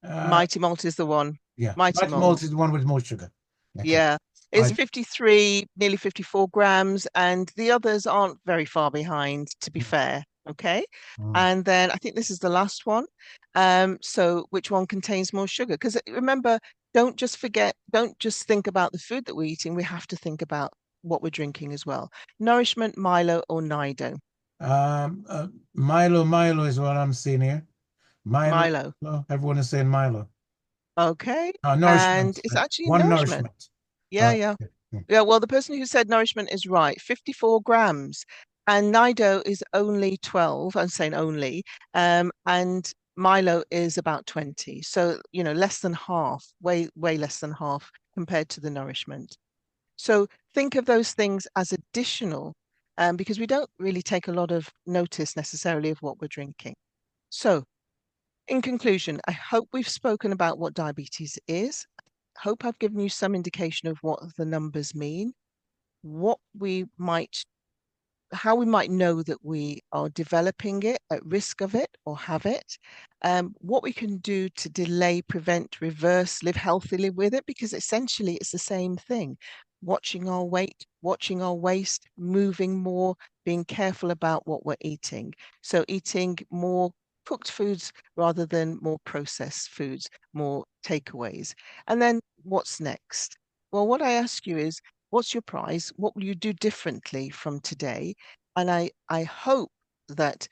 [SPEAKER 3] Mighty malt is the one.
[SPEAKER 1] Yeah,
[SPEAKER 3] Mighty
[SPEAKER 1] malt
[SPEAKER 3] malt.
[SPEAKER 1] is the one with more sugar. Okay.
[SPEAKER 3] Yeah. It's 53, nearly 54 grams, and the others aren't very far behind, to be fair. Okay. And then I think this is the last one. So which one contains more sugar? Because remember, don't just think about the food that we're eating. We have to think about what we're drinking as well. Nourishment, Milo, or Nido?
[SPEAKER 1] Milo is what I'm seeing here.
[SPEAKER 3] Milo.
[SPEAKER 1] Everyone is saying Milo.
[SPEAKER 3] Okay.
[SPEAKER 1] Nourishment.
[SPEAKER 3] And it's actually
[SPEAKER 1] One
[SPEAKER 3] nourishment. Yeah, yeah.
[SPEAKER 1] Okay.
[SPEAKER 3] Yeah, well, the person who said nourishment is right. 54 grams. And Nido is only 12. I'm saying only. And Milo is about 20. So, less than half, way less than half compared to the nourishment. So think of those things as additional, because we don't really take a lot of notice necessarily of what we're drinking. So in conclusion, I hope we've spoken about what diabetes is. I hope I've given you some indication of what the numbers mean, how we might know that we are developing it, at risk of it, or have it, what we can do to delay, prevent, reverse, live healthily with it, because essentially it's the same thing. Watching our weight, watching our waist, moving more, being careful about what we're eating. So eating more cooked foods rather than more processed foods, more takeaways. And then what's next? Well, what I ask you is, what's your prize? What will you do differently from today? And I hope that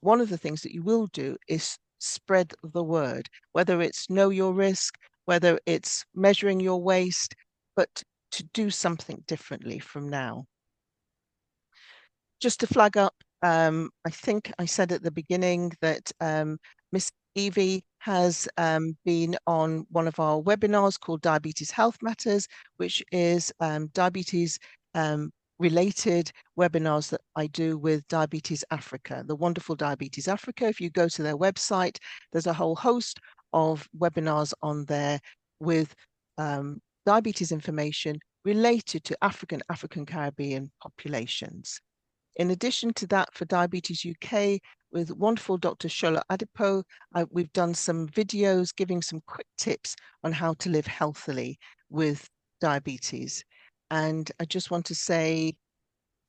[SPEAKER 3] one of the things that you will do is spread the word, whether it's know your risk, whether it's measuring your waist, but to do something differently from now. Just to flag up, I think I said at the beginning that Miss Evie has been on one of our webinars called Diabetes Health Matters, which is diabetes related webinars that I do with Diabetes Africa, the wonderful Diabetes Africa. If you go to their website, there's a whole host of webinars on there with diabetes information related to African Caribbean populations. In addition to that, for Diabetes UK, with wonderful Dr. Shola Adipo, we've done some videos giving some quick tips on how to live healthily with diabetes. And I just want to say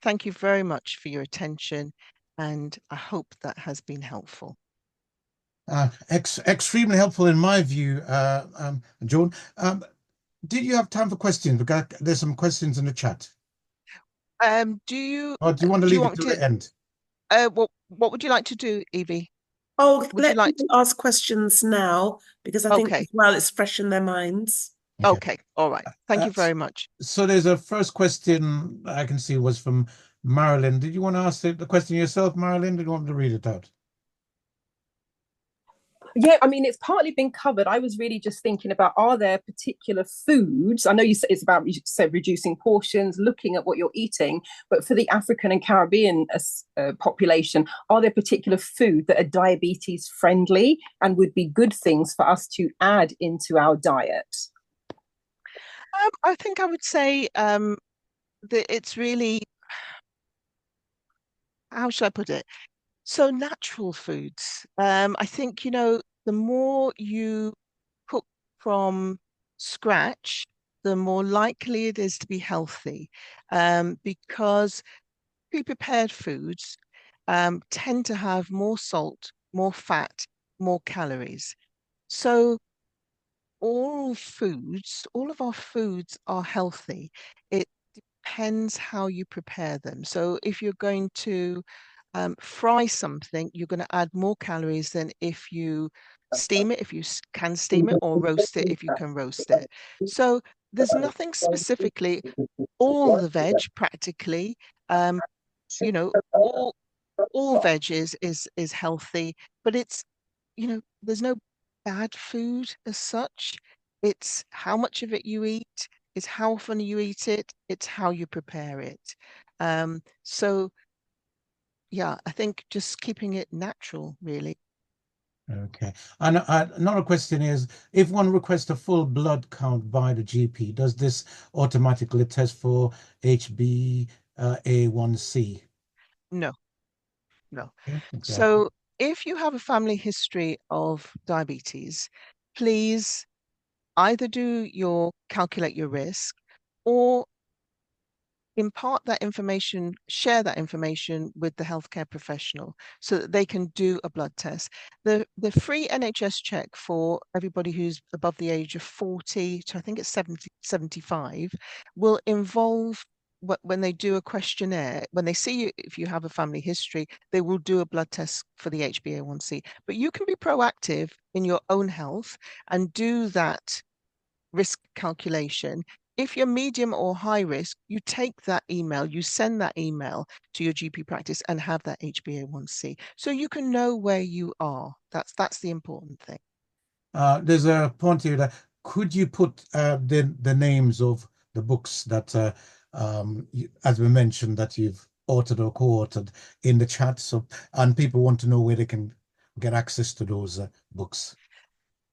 [SPEAKER 3] thank you very much for your attention, and I hope that has been helpful.
[SPEAKER 1] Extremely helpful in my view, Joan. Did you have time for questions? Because there's some questions in the chat.
[SPEAKER 3] Do you
[SPEAKER 1] Or do you want to
[SPEAKER 3] do you
[SPEAKER 1] leave it
[SPEAKER 3] want
[SPEAKER 1] to
[SPEAKER 3] to
[SPEAKER 1] the end?
[SPEAKER 3] what would you like to do, Evie?
[SPEAKER 4] Oh,
[SPEAKER 3] Would you
[SPEAKER 4] let
[SPEAKER 3] like
[SPEAKER 4] people ask questions now because I think
[SPEAKER 3] Okay.
[SPEAKER 4] as well it's fresh in their minds.
[SPEAKER 3] Okay. All right. Thank you very much.
[SPEAKER 1] So there's a first question I can see was from Marilyn. Did you want to ask the question yourself, Marilyn? Did you want me to read it out?
[SPEAKER 5] Yeah, I mean, it's partly been covered. I was really just thinking about, are there particular foods? I know you said it's about reducing portions, looking at what you're eating, but for the African and Caribbean population, are there particular food that are diabetes friendly and would be good things for us to add into our diet?
[SPEAKER 3] I think I would say that it's really, how should I put it? So natural foods. I think, the more you cook from scratch, the more likely it is to be healthy. Because pre-prepared foods tend to have more salt, more fat, more calories. So all of our foods are healthy. It depends how you prepare them. So if you're going to fry something, you're going to add more calories than if you steam it, if you can steam it, or roast it, if you can roast it. So there's nothing specifically, all the veg practically, you know, all veg is healthy, but it's, there's no bad food as such. It's how much of it you eat, it's how often you eat it, it's how you prepare it. So yeah, I think just keeping it natural, really.
[SPEAKER 1] Okay. And another question is, if one requests a full blood count by the GP, does this automatically test for HbA1c?
[SPEAKER 3] No, no.
[SPEAKER 1] Okay, exactly.
[SPEAKER 3] So if you have a family history of diabetes, please either calculate your risk, or impart that information, share that information with the healthcare professional so that they can do a blood test. The free NHS check for everybody who's above the age of 40 to I think it's 75 will involve, when they do a questionnaire, when they see you, if you have a family history, they will do a blood test for the HbA1c. But you can be proactive in your own health and do that risk calculation. If you're medium or high risk, you take that email, you send that email to your GP practice and have that HbA1c. So you can know where you are. That's the important thing.
[SPEAKER 1] There's a point here that could you put the names of the books that, as we mentioned, that you've authored or co-authored in the chat, so and people want to know where they can get access to those books.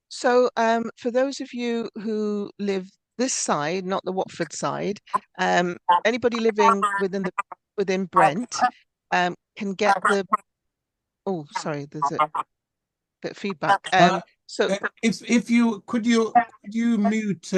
[SPEAKER 3] So for those of you who live this side, not the Watford side, anybody living within Brent can get the. Oh, sorry, there's a bit of feedback. So
[SPEAKER 1] if you could you mute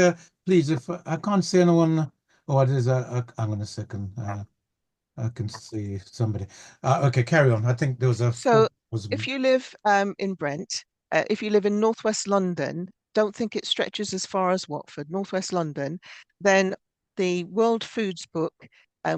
[SPEAKER 1] please, if I can't see anyone. Oh, there's hang on a second. I can see somebody. Okay, carry on. I think there was a
[SPEAKER 3] So
[SPEAKER 1] was
[SPEAKER 3] if you live in Brent, if you live in Northwest London, don't think it stretches as far as Watford, Northwest London, then the World Foods book,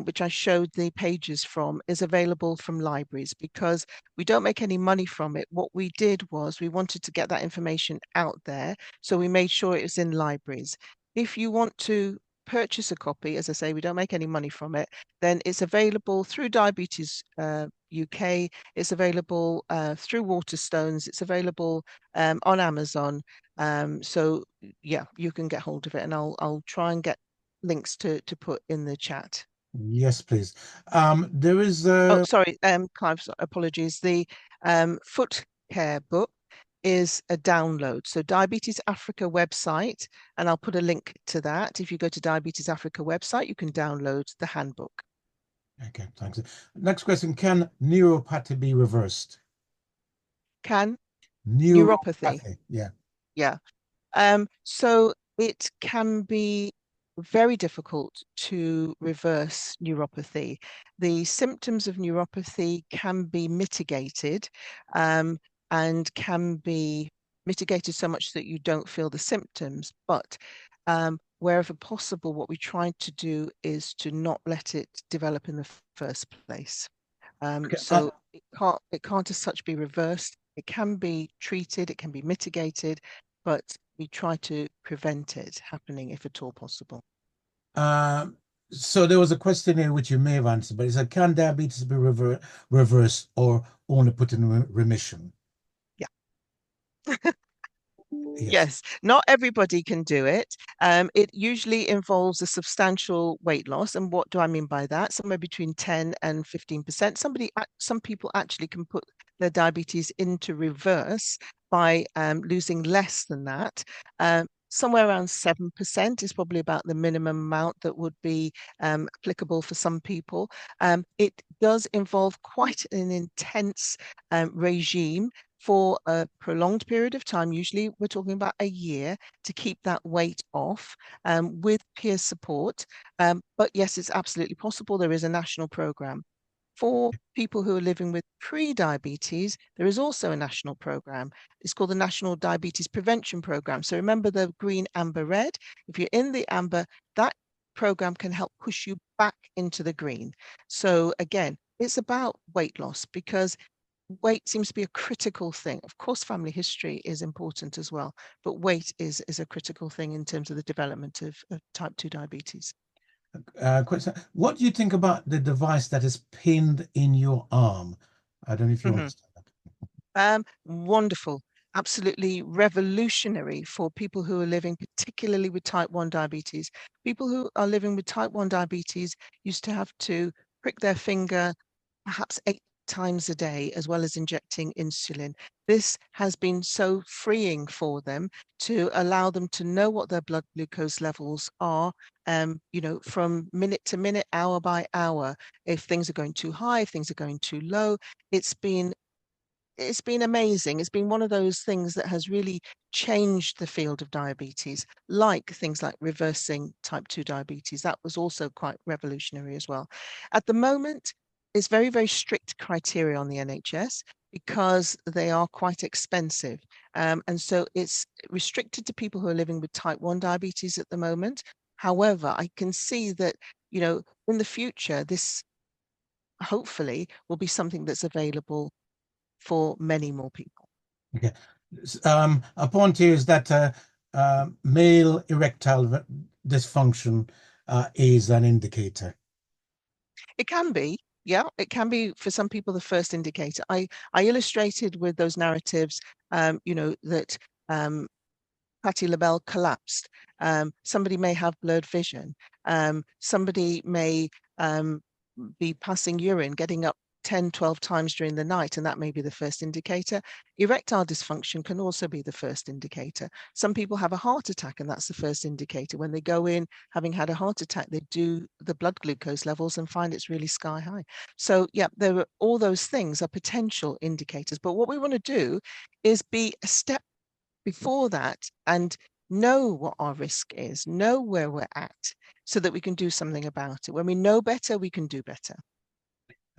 [SPEAKER 3] which I showed the pages from, is available from libraries because we don't make any money from it. What we did was we wanted to get that information out there, so we made sure it was in libraries. If you want to purchase a copy, as I say, we don't make any money from it, then it's available through Diabetes UK, it's available through Waterstones, it's available on Amazon. So yeah, you can get hold of it, and I'll try and get links to put in the chat.
[SPEAKER 1] Yes, please. There is
[SPEAKER 3] Oh, sorry, Clive, apologies. The foot care book is a download. So Diabetes Africa website, and I'll put a link to that. If you go to Diabetes Africa website, you can download the handbook.
[SPEAKER 1] Okay, thanks. Next question, can neuropathy be reversed?
[SPEAKER 3] Can
[SPEAKER 1] Neuropathy, yeah.
[SPEAKER 3] Yeah. So it can be very difficult to reverse neuropathy. The symptoms of neuropathy can be mitigated, and can be mitigated so much that you don't feel the symptoms. But wherever possible, what we try to do is to not let it develop in the first place.
[SPEAKER 1] Okay,
[SPEAKER 3] So it can't as such be reversed. It can be treated, it can be mitigated, but we try to prevent it happening if at all possible.
[SPEAKER 1] So there was a question here which you may have answered, but it said, can diabetes be reversed or only put in remission?
[SPEAKER 3] Yeah.
[SPEAKER 1] Yes.
[SPEAKER 3] Yes, not everybody can do it. It usually involves a substantial weight loss. And what do I mean by that? Somewhere between 10 and 15%. Some people actually can put their diabetes into reverse by losing less than that. Somewhere around 7% is probably about the minimum amount that would be applicable for some people. It does involve quite an intense regime for a prolonged period of time. Usually we're talking about a year to keep that weight off with peer support. But yes, it's absolutely possible. There is a national program. For people who are living with pre-diabetes, there is also a national program. It's called the National Diabetes Prevention Program. So remember the green, amber, red. If you're in the amber, that program can help push you back into the green. So again, it's about weight loss because weight seems to be a critical thing. Of course, family history is important as well, but weight is a critical thing in terms of the development of type 2 diabetes.
[SPEAKER 1] What do you think about the device that is pinned in your arm? I don't know if you understand that.
[SPEAKER 3] Wonderful. Absolutely revolutionary for people who are living particularly with type 1 diabetes. People who are living with type 1 diabetes used to have to prick their finger perhaps 8 times a day, as well as injecting insulin. This has been so freeing for them to allow them to know what their blood glucose levels are, from minute to minute, hour by hour. If things are going too high, if things are going too low. It's been amazing. It's been one of those things that has really changed the field of diabetes, like things like reversing type 2 diabetes. That was also quite revolutionary as well. At the moment, it's very, very strict criteria on the NHS because they are quite expensive. And so it's restricted to people who are living with type 1 diabetes at the moment. However, I can see that, in the future, this hopefully will be something that's available for many more people.
[SPEAKER 1] Okay. A point here is that male erectile dysfunction is an indicator.
[SPEAKER 3] It can be, yeah, it can be for some people the first indicator. I illustrated with those narratives, that Patti LaBelle collapsed. Somebody may have blurred vision. Somebody may be passing urine, getting up 10, 12 times during the night, and that may be the first indicator. Erectile dysfunction can also be the first indicator. Some people have a heart attack, and that's the first indicator. When they go in having had a heart attack, they do the blood glucose levels and find it's really sky high. So yeah, all those things are potential indicators. But what we want to do is be a step before that and know what our risk is, know where we're at, so that we can do something about it. When we know better, we can do better.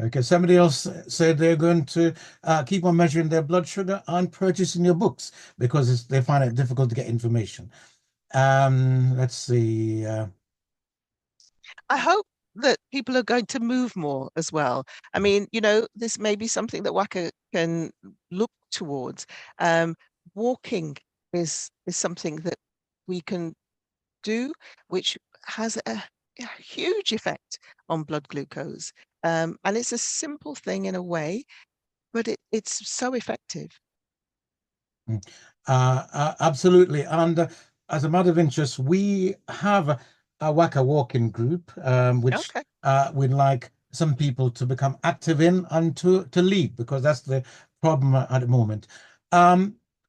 [SPEAKER 1] Okay, somebody else said they're going to keep on measuring their blood sugar and purchasing your books because they find it difficult to get information. Let's see.
[SPEAKER 3] I hope that people are going to move more as well. I mean, this may be something that WACA can look towards. Walking is something that we can do, which has a huge effect on blood glucose. And it's a simple thing in a way, but it's so effective.
[SPEAKER 1] Absolutely. And as a matter of interest, we have a WACA walking group, which we'd like some people to become active in and to lead, because that's the problem at the moment.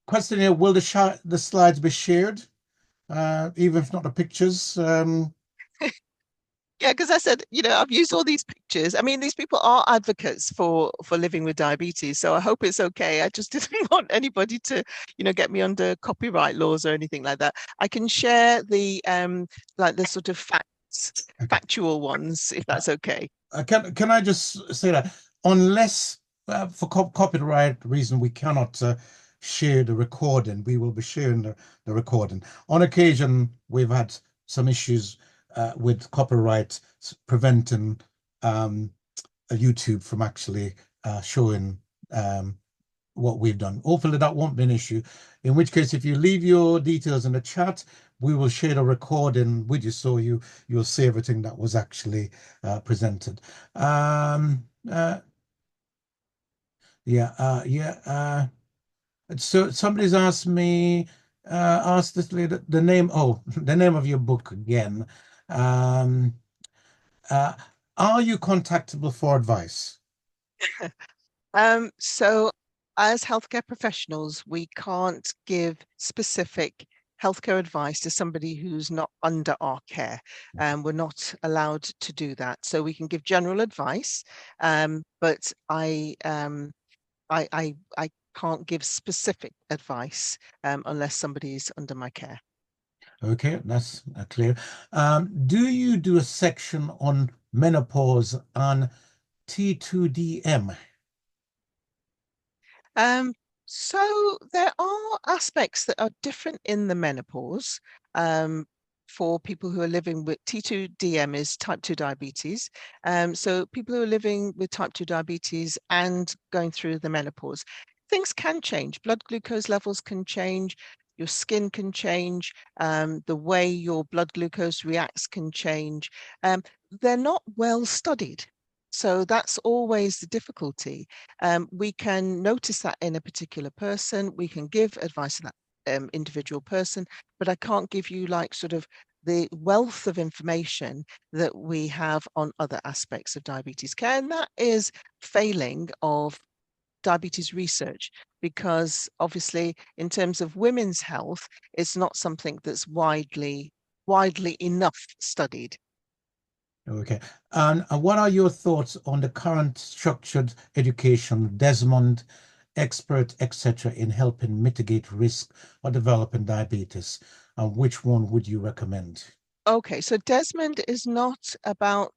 [SPEAKER 1] Question here, will the slides be shared, even if not the pictures?
[SPEAKER 3] Yeah, because I said, I've used all these pictures. I mean, these people are advocates for living with diabetes, so I hope it's okay. I just didn't want anybody to, get me under copyright laws or anything like that. I can share the the sort of factual ones, if that's okay.
[SPEAKER 1] Can I just say that unless for copyright reason, we cannot share the recording. We will be sharing the recording. On occasion, we've had some issues with copyright preventing YouTube from actually showing what we've done. Hopefully that won't be an issue. In which case, if you leave your details in the chat, we will share the recording with you, so you'll see everything that was actually presented. So somebody's asked me, asked the name, the name of your book again. Are you contactable for advice?
[SPEAKER 3] So as healthcare professionals, we can't give specific healthcare advice to somebody who's not under our care. We're not allowed to do that. So we can give general advice, but I can't give specific advice unless somebody's under my care.
[SPEAKER 1] Okay, that's clear. Do you do a section on menopause and T2DM?
[SPEAKER 3] So there are aspects that are different in the menopause for people who are living with T2DM is type 2 diabetes. So people who are living with type 2 diabetes and going through the menopause, things can change. Blood glucose levels can change. Your skin can change. The way your blood glucose reacts can change. They're not well studied. So that's always the difficulty. We can notice that in a particular person. We can give advice to that individual person, but I can't give you like sort of the wealth of information that we have on other aspects of diabetes care. And that is failing of diabetes research, because obviously in terms of women's health, it's not something that's widely enough studied.
[SPEAKER 1] Okay. And what are your thoughts on the current structured education, Desmond, expert, etc., in helping mitigate risk of developing diabetes? And which one would you recommend?
[SPEAKER 3] Okay, so Desmond is not about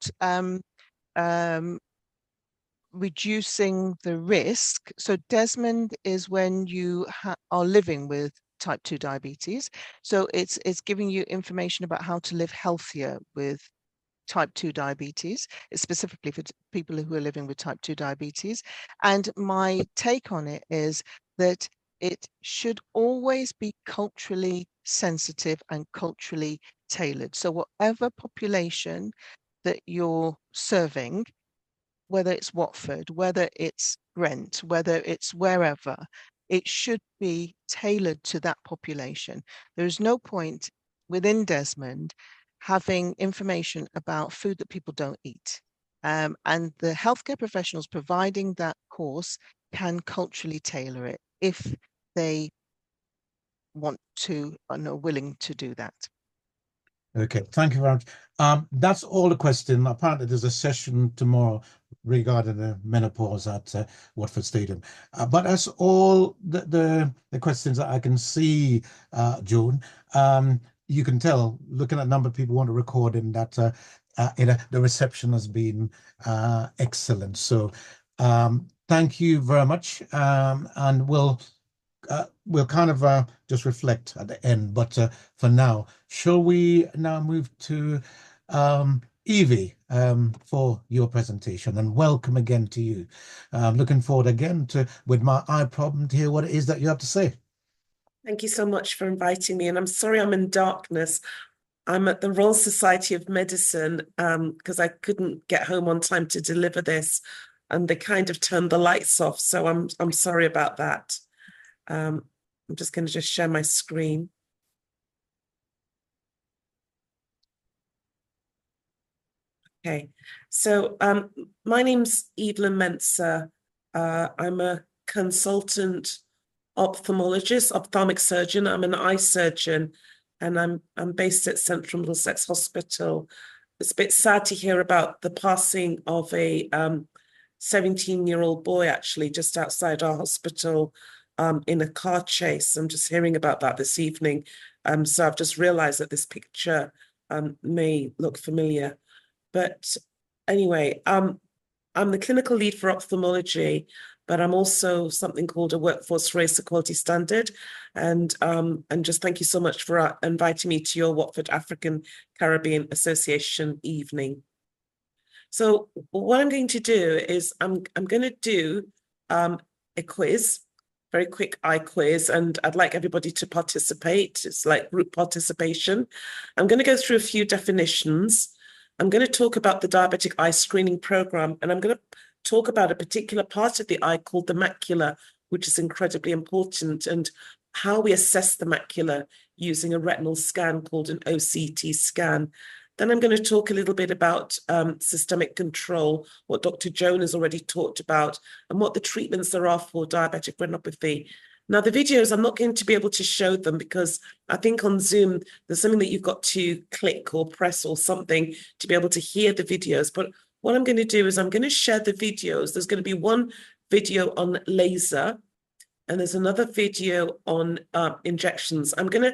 [SPEAKER 3] reducing the risk. So Desmond is when you are living with type 2 diabetes. So it's giving you information about how to live healthier with type 2 diabetes. It's specifically for people who are living with type 2 diabetes. And my take on it is that it should always be culturally sensitive and culturally tailored. So whatever population that you're serving, whether it's Watford, whether it's Brent, whether it's wherever, it should be tailored to that population. There is no point within Desmond having information about food that people don't eat. And the healthcare professionals providing that course can culturally tailor it if they want to and are willing to do that.
[SPEAKER 1] Okay, thank you very much. That's all the question. Apparently, there's a session tomorrow regarding the menopause at Watford Stadium. But that's all the questions that I can see, Joan. You can tell, looking at the number of people want to record in that the reception has been excellent. So thank you very much. And we'll kind of just reflect at the end, but for now, shall we now move to Evie for your presentation, and welcome again to you. I'm looking forward again to, with my eye problem, to hear what it is that you have to say.
[SPEAKER 4] Thank you so much for inviting me, and I'm sorry I'm in darkness. I'm at the Royal Society of Medicine because I couldn't get home on time to deliver this, and they kind of turned the lights off, so I'm sorry about that. I'm just going to just share my screen. Okay, so my name's Evelyn Mensah. I'm a consultant ophthalmologist, ophthalmic surgeon. I'm an eye surgeon, and I'm based at Central Middlesex Hospital. It's a bit sad to hear about the passing of a 17-year-old boy, actually, just outside our hospital in a car chase. I'm just hearing about that this evening. So I've just realized that this picture may look familiar. But anyway, I'm the clinical lead for ophthalmology. but I'm also something called a workforce race equality standard. And just thank you so much for inviting me to your Watford African Caribbean Association evening. So what I'm going to do is I'm going to do a quiz, very quick eye quiz, and I'd like everybody to participate. It's like group participation. I'm going to go through a few definitions. I'm going to talk about the diabetic eye screening program, and I'm going to talk about a particular part of the eye called the macula, which is incredibly important, and how we assess the macula using a retinal scan called an OCT scan. Then I'm going to talk a little bit about systemic control, what Dr. Joan has already talked about, and what the treatments there are for diabetic retinopathy. Now, the videos, I'm not going to be able to show them because I think on Zoom, there's something that you've got to click or press or something to be able to hear the videos. But what I'm going to do is I'm going to share the videos. There's going to be one video on laser, and there's another video on injections. I'm going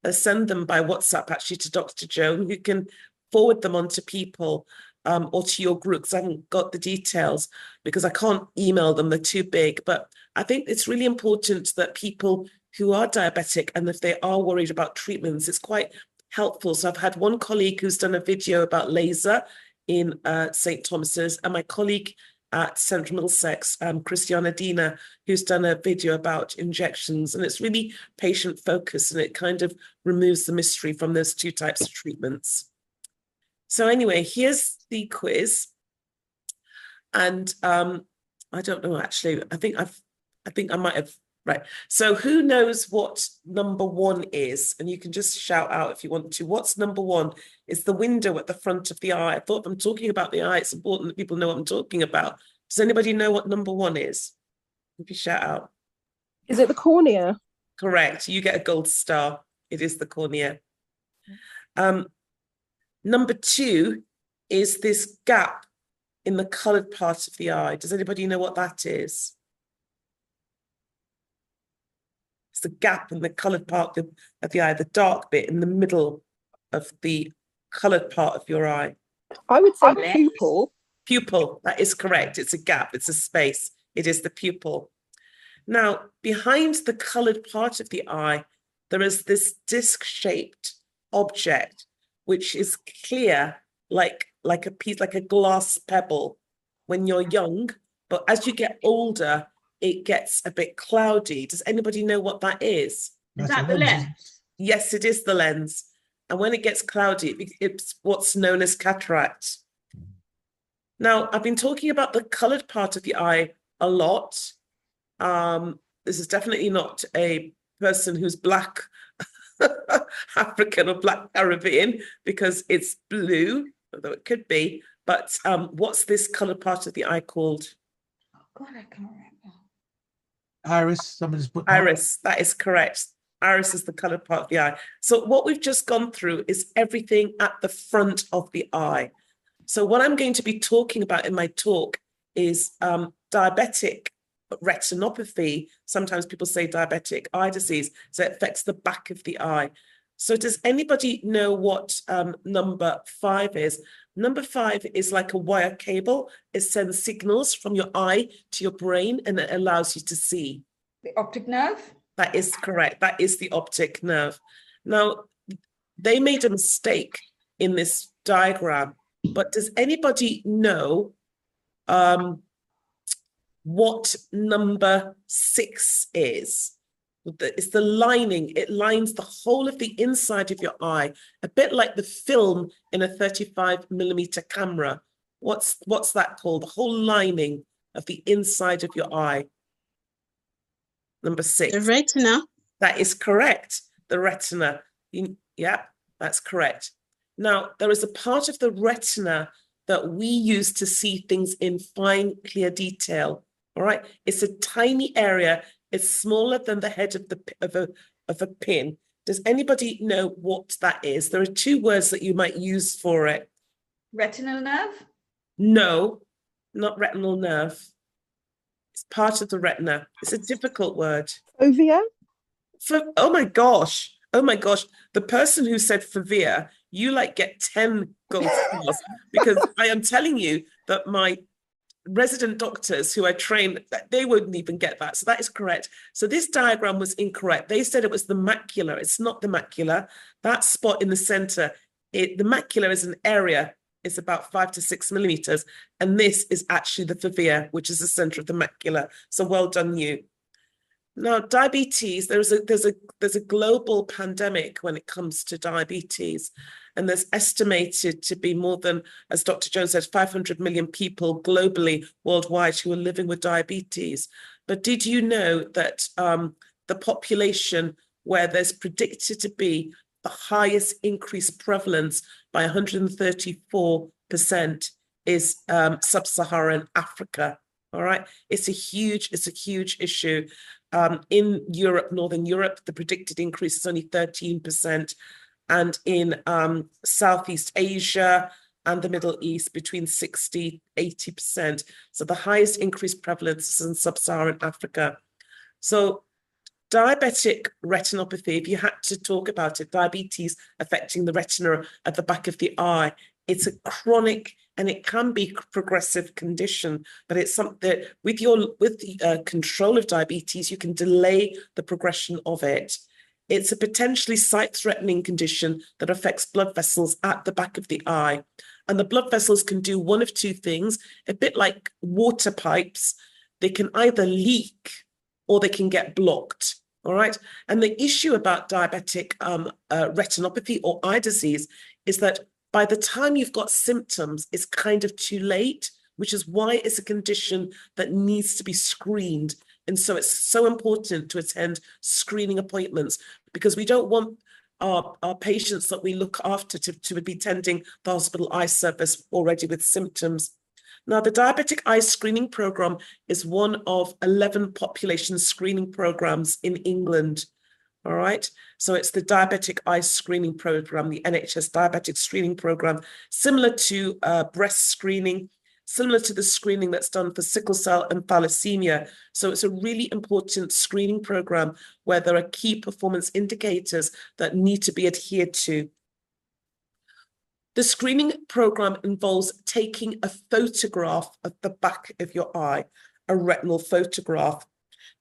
[SPEAKER 4] to send them by WhatsApp actually to Dr. Joan, who can forward them on to people or to your groups. I haven't got the details because I can't email them, they're too big. But I think it's really important that people who are diabetic, and if they are worried about treatments, it's quite helpful. So I've had one colleague who's done a video about laser in St. Thomas's, and my colleague at Central Middlesex, Christiana Dina, who's done a video about injections, and it's really patient focused, and it kind of removes the mystery from those two types of treatments. So anyway, here's the quiz, and I don't know actually. I think I might have right. So who knows what number 1 is? And you can just shout out if you want to. What's number 1? It's the window at the front of the eye. I thought if I'm talking about the eye, it's important that people know what I'm talking about. Does anybody know what number 1 is? If you shout out.
[SPEAKER 5] Is it the cornea?
[SPEAKER 4] Correct. You get a gold star. It is the cornea. Number 2 is this gap in the coloured part of the eye. Does anybody know what that is? It's the gap in the coloured part of the eye, the dark bit in the middle of the coloured part of your eye.
[SPEAKER 5] I would say pupil.
[SPEAKER 4] Pupil, that is correct. It's a gap, it's a space. It is the pupil. Now, behind the coloured part of the eye, there is this disc-shaped object, which is clear, like a piece, like a glass pebble when you're young, but as you get older, it gets a bit cloudy. Does anybody know what that is?
[SPEAKER 2] Is that the lens?
[SPEAKER 4] Yes, it is the lens. And when it gets cloudy, it's what's known as cataract. Now, I've been talking about the coloured part of the eye a lot. This is definitely not a person who's Black African or Black Caribbean, because it's blue, although it could be. But what's this coloured part of the eye called?
[SPEAKER 2] Oh God, I can't remember.
[SPEAKER 1] Iris, somebody's put
[SPEAKER 4] Iris, that is correct. Iris is the coloured part of the eye. So what we've just gone through is everything at the front of the eye. So what I'm going to be talking about in my talk is diabetic retinopathy. Sometimes people say diabetic eye disease. So it affects the back of the eye. So does anybody know what number 5 is? Number 5 is like a wire cable. It sends signals from your eye to your brain, and it allows you to see.
[SPEAKER 2] The optic nerve?
[SPEAKER 4] That is correct. That is the optic nerve. Now, they made a mistake in this diagram, but does anybody know what number 6 is? It's the lining. It lines the whole of the inside of your eye, a bit like the film in a 35mm camera. What's that called? The whole lining of the inside of your eye. Number 6.
[SPEAKER 6] The retina.
[SPEAKER 4] That is correct. The retina. Yeah, that's correct. Now, there is a part of the retina that we use to see things in fine, clear detail. All right. It's a tiny area. It's smaller than the head of a pin. Does anybody know what that is? There are 2 words that you might use for it.
[SPEAKER 2] Retinal nerve?
[SPEAKER 4] No, not retinal nerve. It's part of the retina. It's a difficult word.
[SPEAKER 5] Fovea?
[SPEAKER 4] Oh my gosh. Oh my gosh. The person who said fovea, you like get 10 gold stars because I am telling you that my resident doctors who I trained, they wouldn't even get that. So that is correct. So this diagram was incorrect. They said it was the macula. It's not the macula. That spot in the center, the macula is an area. It's about 5 to 6 millimeters. And this is actually the fovea, which is the center of the macula. So well done you. Now, diabetes, there's a global pandemic when it comes to diabetes, and there's estimated to be more than, as Dr. Joan said, 500 million people globally, worldwide, who are living with diabetes. But did you know that the population where there's predicted to be the highest increased prevalence by 134% is sub-Saharan Africa? All right, it's a huge issue. In Europe, Northern Europe, the predicted increase is only 13%. And in Southeast Asia and the Middle East, between 60, 80%. So the highest increased prevalence is in sub-Saharan Africa. So diabetic retinopathy, if you had to talk about it, diabetes affecting the retina at the back of the eye, it's a chronic and it can be progressive condition, but it's something that with the control of diabetes, you can delay the progression of it. It's a potentially sight-threatening condition that affects blood vessels at the back of the eye. And the blood vessels can do one of two things, a bit like water pipes. They can either leak or they can get blocked, all right? And the issue about diabetic retinopathy or eye disease is that by the time you've got symptoms, it's kind of too late, which is why it's a condition that needs to be screened. And so it's so important to attend screening appointments, because we don't want our patients that we look after to be attending the hospital eye service already with symptoms. Now, the diabetic eye screening program is one of 11 population screening programs in England. All right, so it's the diabetic eye screening program, the NHS diabetic screening program, similar to breast screening, similar to the screening that's done for sickle cell and thalassemia. So it's a really important screening program where there are key performance indicators that need to be adhered to. The screening program involves taking a photograph of the back of your eye, a retinal photograph.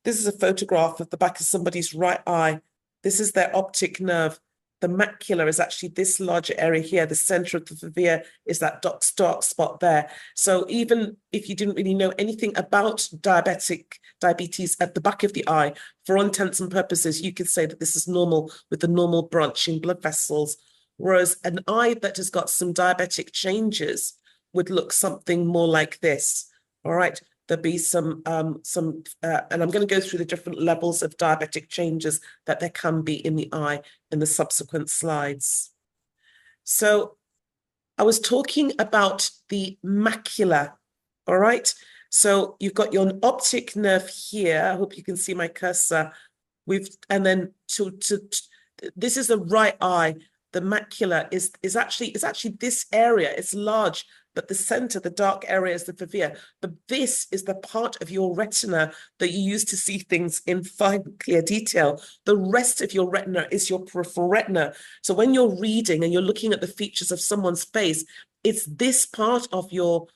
[SPEAKER 4] This is a photograph of the back of somebody's right eye. This is their optic nerve. The macula is actually this larger area here. The center of the fovea is that dark spot there. So even if you didn't really know anything about diabetes at the back of the eye, for all intents and purposes, you could say that this is normal with the normal branching blood vessels. Whereas an eye that has got some diabetic changes would look something more like this. All right. There'll be and I'm going to go through the different levels of diabetic changes that there can be in the eye in the subsequent slides. So I was talking about the macula, all right? So you've got your optic nerve here. I hope you can see my cursor. And then this is the right eye. The macula is actually this area. It's large, but the center, the dark area, is the fovea. But this is the part of your retina that you use to see things in fine, clear detail. The rest of your retina is your peripheral retina. So when you're reading and you're looking at the features of someone's face, it's this part of your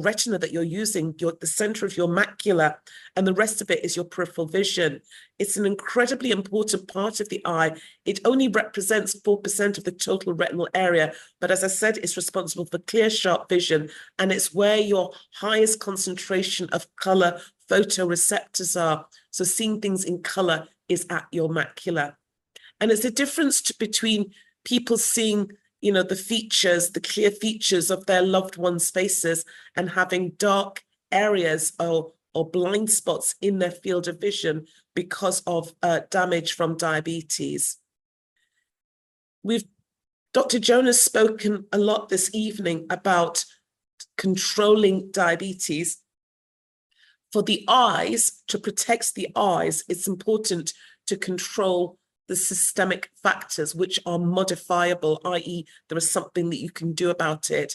[SPEAKER 4] retina that you're using, the center of your macula, and the rest of it is your peripheral vision. It's an incredibly important part of the eye. It only represents 4% of the total retinal area, but as I said, it's responsible for clear, sharp vision, and it's where your highest concentration of color photoreceptors are. So seeing things in color is at your macula. And it's the difference between people seeing the features, the clear features of their loved ones' faces, and having dark areas or blind spots in their field of vision because of damage from diabetes. Dr. Joan has spoken a lot this evening about controlling diabetes. For the eyes, to protect the eyes, it's important to control the systemic factors, which are modifiable, i.e. there is something that you can do about it.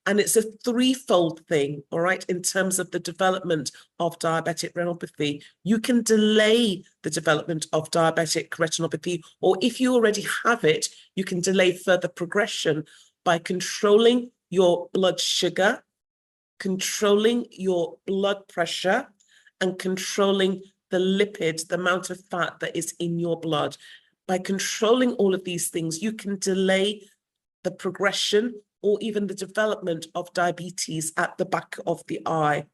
[SPEAKER 4] And it's a threefold thing, all right, in terms of the development of diabetic retinopathy. You can delay the development of diabetic retinopathy, or if you already have it, you can delay further progression by controlling your blood sugar, controlling your blood pressure and controlling the lipid, the amount of fat that is in your blood. By controlling all of these things, you can delay the progression or even the development of diabetes at the back of the eye.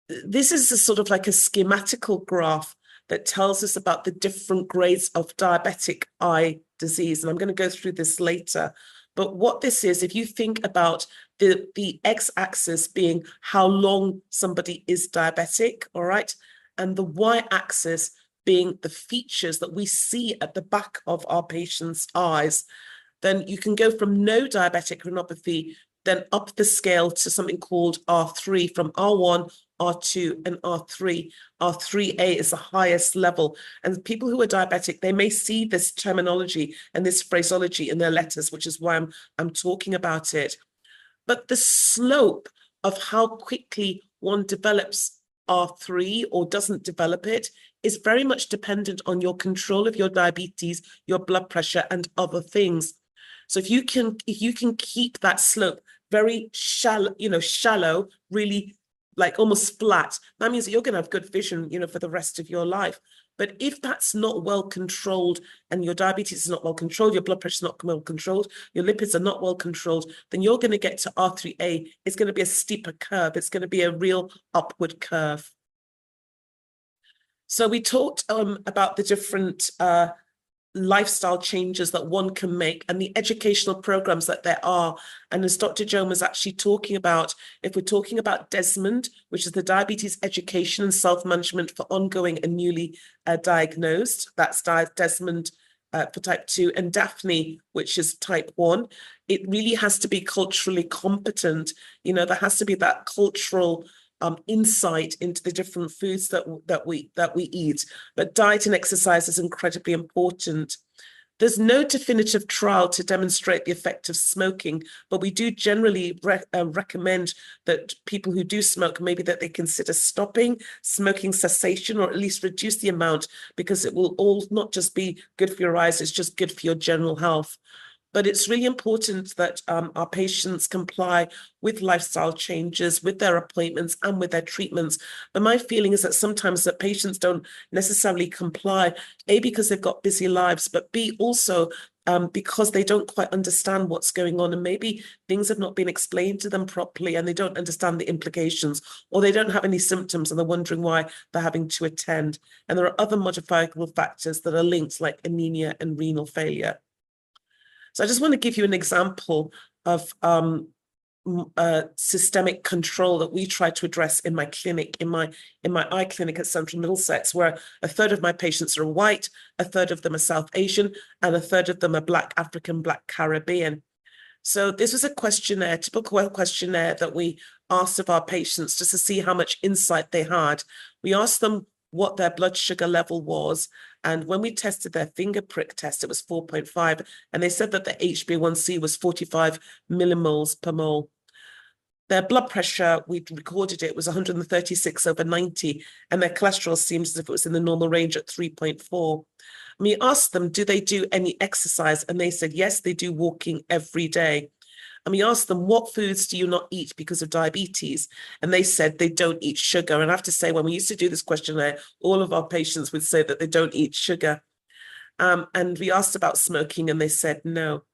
[SPEAKER 4] This is a sort of like a schematical graph that tells us about the different grades of diabetic eye disease. And I'm going to go through this later. But what this is, if you think about the x-axis being how long somebody is diabetic, all right, and the y-axis being the features that we see at the back of our patient's eyes, then you can go from no diabetic retinopathy, then up the scale to something called R3, from R1, R2, and R3. R3A is the highest level. And people who are diabetic, they may see this terminology and this phraseology in their letters, which is why I'm talking about it. But the slope of how quickly one develops R3 or doesn't develop it is very much dependent on your control of your diabetes, your blood pressure, and other things. So if you can keep that slope very shallow, really like almost flat, that means that you're going to have good vision, for the rest of your life. But if that's not well controlled and your diabetes is not well controlled, your blood pressure is not well controlled, your lipids are not well controlled, then you're going to get to R3A. It's going to be a steeper curve. It's going to be a real upward curve. So we talked about the different lifestyle changes that one can make and the educational programs that there are. And as Dr. Joan was actually talking about, if we're talking about Desmond, which is the diabetes education and self-management for ongoing and newly diagnosed, that's Desmond for type 2, and Daphne, which is type 1, it really has to be culturally competent. There has to be that cultural insight into the different foods that we eat. But diet and exercise is incredibly important. There's no definitive trial to demonstrate the effect of smoking, but we do generally recommend that people who do smoke, maybe that they consider stopping smoking cessation, or at least reduce the amount, because it will all not just be good for your eyes, it's just good for your general health. But it's really important that our patients comply with lifestyle changes, with their appointments and with their treatments. But my feeling is that sometimes that patients don't necessarily comply, A, because they've got busy lives, but B, also because they don't quite understand what's going on, and maybe things have not been explained to them properly and they don't understand the implications, or they don't have any symptoms and they're wondering why they're having to attend. And there are other modifiable factors that are linked, like anemia and renal failure. So I just want to give you an example of systemic control that we try to address in my clinic, in my eye clinic at Central Middlesex, where a third of my patients are white, a third of them are South Asian, and a third of them are Black African, Black Caribbean. So this was a questionnaire, typical questionnaire that we asked of our patients just to see how much insight they had. We asked them what their blood sugar level was. And when we tested their finger prick test, it was 4.5. And they said that the HbA1c was 45 millimoles per mole. Their blood pressure, we recorded it, was 136/90. And their cholesterol seems as if it was in the normal range at 3.4. And we asked them, do they do any exercise? And they said, yes, they do walking every day. And we asked them, what foods do you not eat because of diabetes? And they said they don't eat sugar. And I have to say, when we used to do this questionnaire, all of our patients would say that they don't eat sugar. And we asked about smoking and they said no.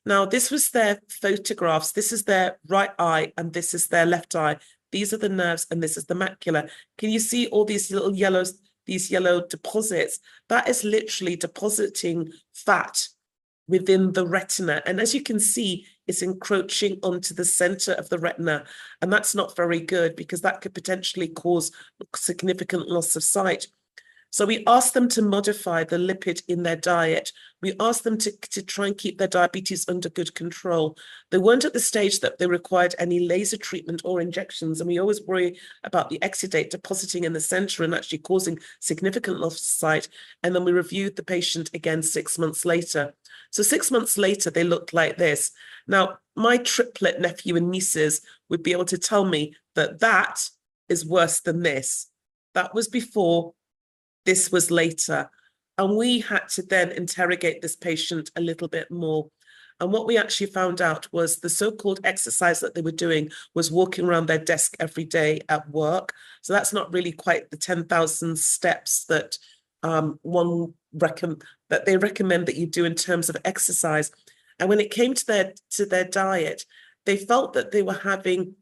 [SPEAKER 4] Now, this was their photographs. This is their right eye and this is their left eye. These are the nerves and this is the macula. Can you see all these little yellows, these yellow deposits? That is literally depositing fat within the retina. And as you can see, it's encroaching onto the center of the retina. And that's not very good because that could potentially cause significant loss of sight. So we asked them to modify the lipid in their diet. We asked them to try and keep their diabetes under good control. They weren't at the stage that they required any laser treatment or injections. And we always worry about the exudate depositing in the center and actually causing significant loss of sight. And then we reviewed the patient again 6 months later. So 6 months later, they looked like this. Now, my triplet nephew and nieces would be able to tell me that that is worse than this. That was before. This was later. And we had to then interrogate this patient a little bit more. And what we actually found out was the so-called exercise that they were doing was walking around their desk every day at work. So that's not really quite the 10,000 steps that that they recommend that you do in terms of exercise. And when it came to their diet, they felt that they were having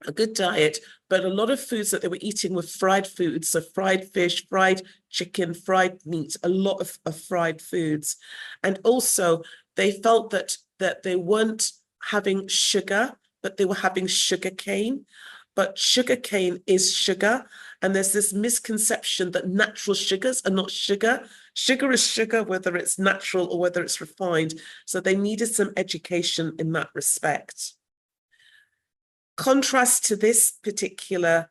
[SPEAKER 4] a good diet, but a lot of foods that they were eating were fried foods. So fried fish, fried chicken, fried meat, a lot of fried foods. And also they felt that they weren't having sugar, but they were having sugar cane. But sugar cane is sugar. And there's this misconception that natural sugars are not sugar. Sugar is sugar, whether it's natural or whether it's refined. So they needed some education in that respect. Contrast to this particular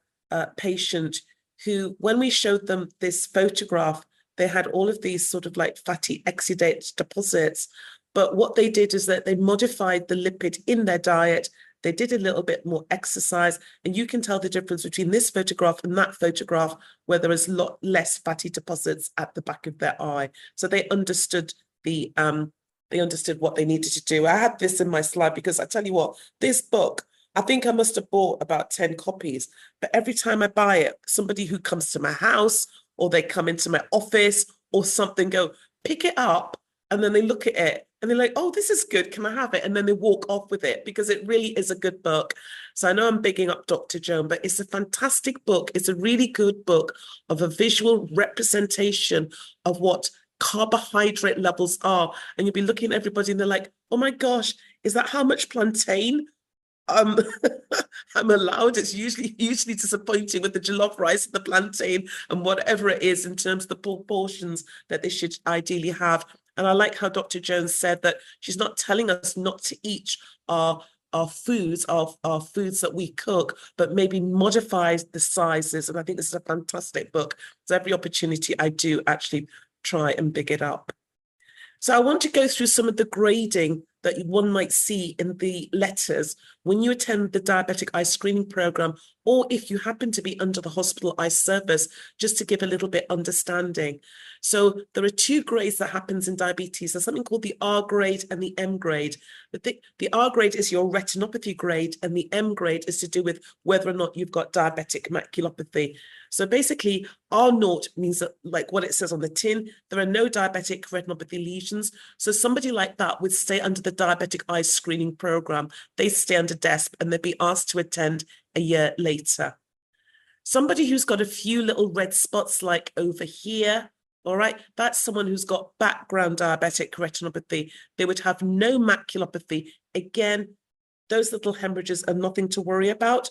[SPEAKER 4] patient who, when we showed them this photograph, they had all of these sort of like fatty exudate deposits. But what they did is that they modified the lipid in their diet. They did a little bit more exercise, and you can tell the difference between this photograph and that photograph, where there is a lot less fatty deposits at the back of their eye. So they understood what they needed to do. I had this in my slide because I tell you what, this book, I think I must have bought about 10 copies, but every time I buy it, somebody who comes to my house or they come into my office or something go, pick it up, and then they look at it and they're like, oh, this is good, can I have it? And then they walk off with it because it really is a good book. So I know I'm bigging up Dr. Joan, but it's a fantastic book. It's a really good book of a visual representation of what carbohydrate levels are. And you'll be looking at everybody and they're like, oh my gosh, is that how much plantain I'm allowed? It's usually disappointing with the jollof rice and the plantain and whatever it is in terms of the proportions that they should ideally have. And I like how Dr. Jones said that she's not telling us not to eat our foods that we cook, but maybe modify the sizes. And I think this is a fantastic book. So every opportunity I do actually try and big it up. So I want to go through some of the grading that one might see in the letters when you attend the diabetic eye screening program, or if you happen to be under the hospital eye service, just to give a little bit understanding. So there are two grades that happens in diabetes. There's something called the R grade and the M grade. The R grade is your retinopathy grade, and the M grade is to do with whether or not you've got diabetic maculopathy. So basically, R0 means that, like what it says on the tin, there are no diabetic retinopathy lesions. So somebody like that would stay under the diabetic eye screening program. They stay under DESP and they'd be asked to attend a year later. Somebody who's got a few little red spots like over here, all right, that's someone who's got background diabetic retinopathy. They would have no maculopathy. Again, those little hemorrhages are nothing to worry about.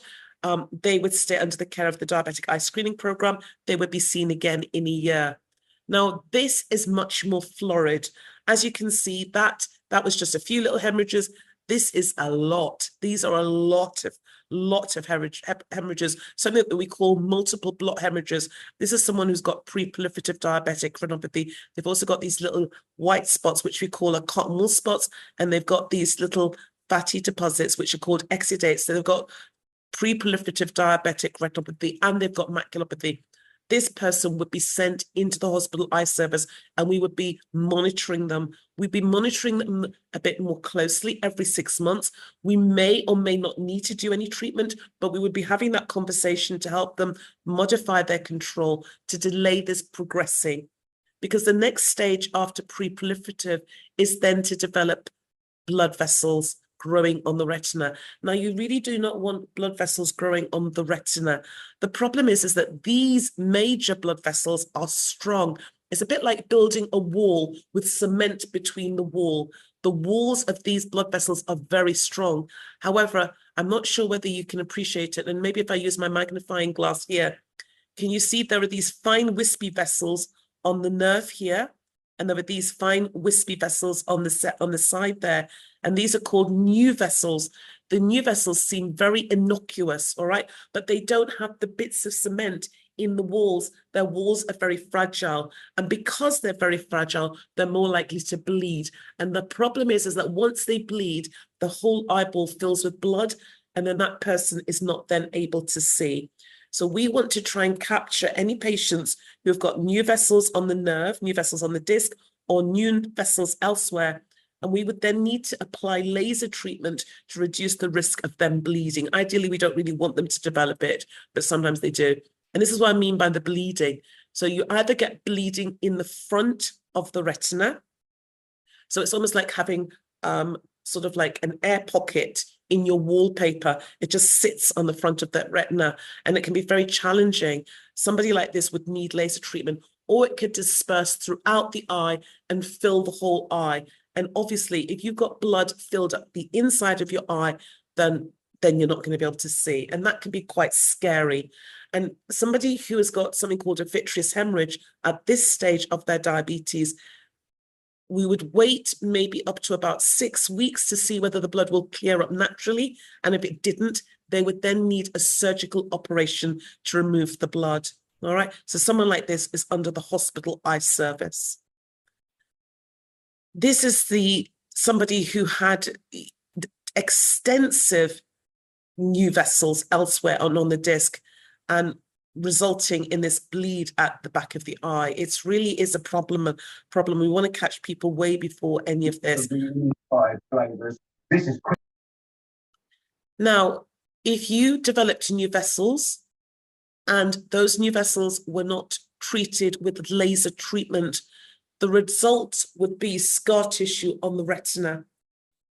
[SPEAKER 4] They would stay under the care of the diabetic eye screening program. They would be seen again in a year. Now, this is much more florid. As you can see, that was just a few little hemorrhages. This is a lot. These are a lot of hemorrhages, something that we call multiple blot hemorrhages. This is someone who's got pre-proliferative diabetic retinopathy. They've also got these little white spots, which we call cotton wool spots, and they've got these little fatty deposits, which are called exudates. So they've got pre-proliferative diabetic retinopathy and they've got maculopathy. This person would be sent into the hospital eye service and we would be monitoring them. We'd be monitoring them a bit more closely every 6 months. We may or may not need to do any treatment, but we would be having that conversation to help them modify their control to delay this progressing. Because the next stage after pre-proliferative is then to develop blood vessels growing on the retina. Now, you really do not want blood vessels growing on the retina. The problem is that these major blood vessels are strong. It's a bit like building a wall with cement between the wall. The walls of these blood vessels are very strong. However, I'm not sure whether you can appreciate it. And maybe if I use my magnifying glass here, can you see there are these fine wispy vessels on the nerve here? And there are these fine wispy vessels on the side there. And these are called new vessels. The new vessels seem very innocuous, all right? But they don't have the bits of cement in the walls. Their walls are very fragile. And because they're very fragile, they're more likely to bleed. And the problem is that once they bleed, the whole eyeball fills with blood, and then that person is not then able to see. So we want to try and capture any patients who've got new vessels on the nerve, new vessels on the disc, or new vessels elsewhere. and we would then need to apply laser treatment to reduce the risk of them bleeding. Ideally, we don't really want them to develop it, but sometimes they do. And this is what I mean by the bleeding. So you either get bleeding in the front of the retina. So it's almost like having sort of like an air pocket in your wallpaper. It just sits on the front of that retina, and it can be very challenging. Somebody like this would need laser treatment, or it could disperse throughout the eye and fill the whole eye. And obviously, if you've got blood filled up the inside of your eye, then you're not going to be able to see. And that can be quite scary. And somebody who has got something called a vitreous hemorrhage at this stage of their diabetes, we would wait maybe up to about 6 weeks to see whether the blood will clear up naturally. And if it didn't, they would then need a surgical operation to remove the blood. All right. So someone like this is under the hospital eye service. This is somebody who had extensive new vessels elsewhere on the disc, and resulting in this bleed at the back of the eye. It really is a problem. We want to catch people way before any of this. Now, if you developed new vessels and those new vessels were not treated with laser treatment, the result would be scar tissue on the retina.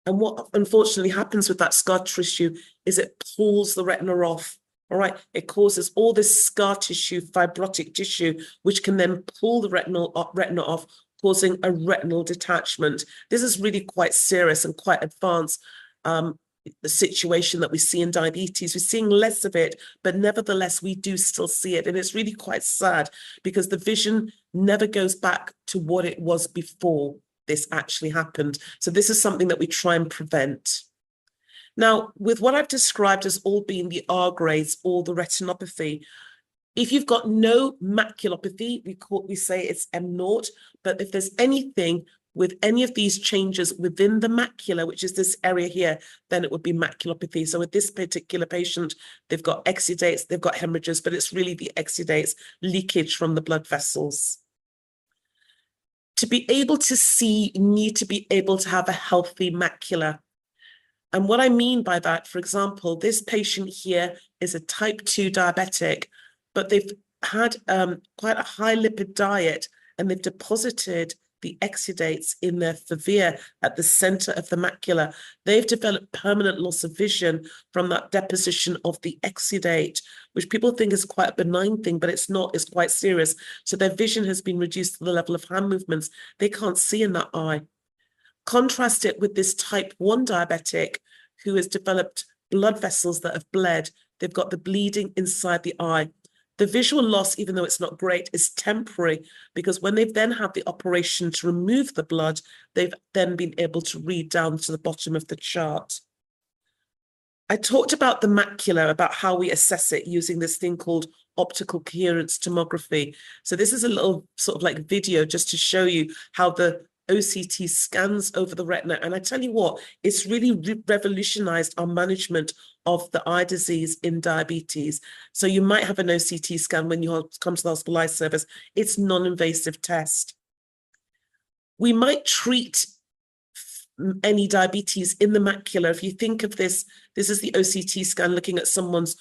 [SPEAKER 4] And what unfortunately happens with that scar tissue is it pulls the retina off. All right, it causes all this scar tissue, fibrotic tissue, which can then pull the retina off, causing a retinal detachment. This is really quite serious and quite advanced. The situation that we see in diabetes, we're seeing less of it, but nevertheless, we do still see it. And it's really quite sad because the vision never goes back to what it was before this actually happened. So this is something that we try and prevent. Now, with what I've described as all being the R grades or the retinopathy, if you've got no maculopathy, we say it's M0, but if there's anything with any of these changes within the macula, which is this area here, then it would be maculopathy. So with this particular patient, they've got exudates, they've got hemorrhages, but it's really the exudates, leakage from the blood vessels. To be able to see, you need to be able to have a healthy macula. And what I mean by that, for example, this patient here is a type 2 diabetic, but they've had quite a high lipid diet, and they've deposited the exudates in their fovea at the center of the macula. They've developed permanent loss of vision from that deposition of the exudate, which people think is quite a benign thing, but it's not, it's quite serious. So their vision has been reduced to the level of hand movements. They can't see in that eye. Contrast it with this type 1 diabetic who has developed blood vessels that have bled. They've got the bleeding inside the eye. The visual loss, even though it's not great, is temporary, because when they've then had the operation to remove the blood, they've then been able to read down to the bottom of the chart. I talked about the macula, about how we assess it using this thing called optical coherence tomography. So this is a little sort of like video just to show you how the OCT scans over the retina. And I tell you what, it's really revolutionized our management of the eye disease in diabetes. So you might have an OCT scan when you come to the hospital eye service. It's non-invasive test. We might treat any diabetes in the macula. If you think of this, this is the OCT scan looking at someone's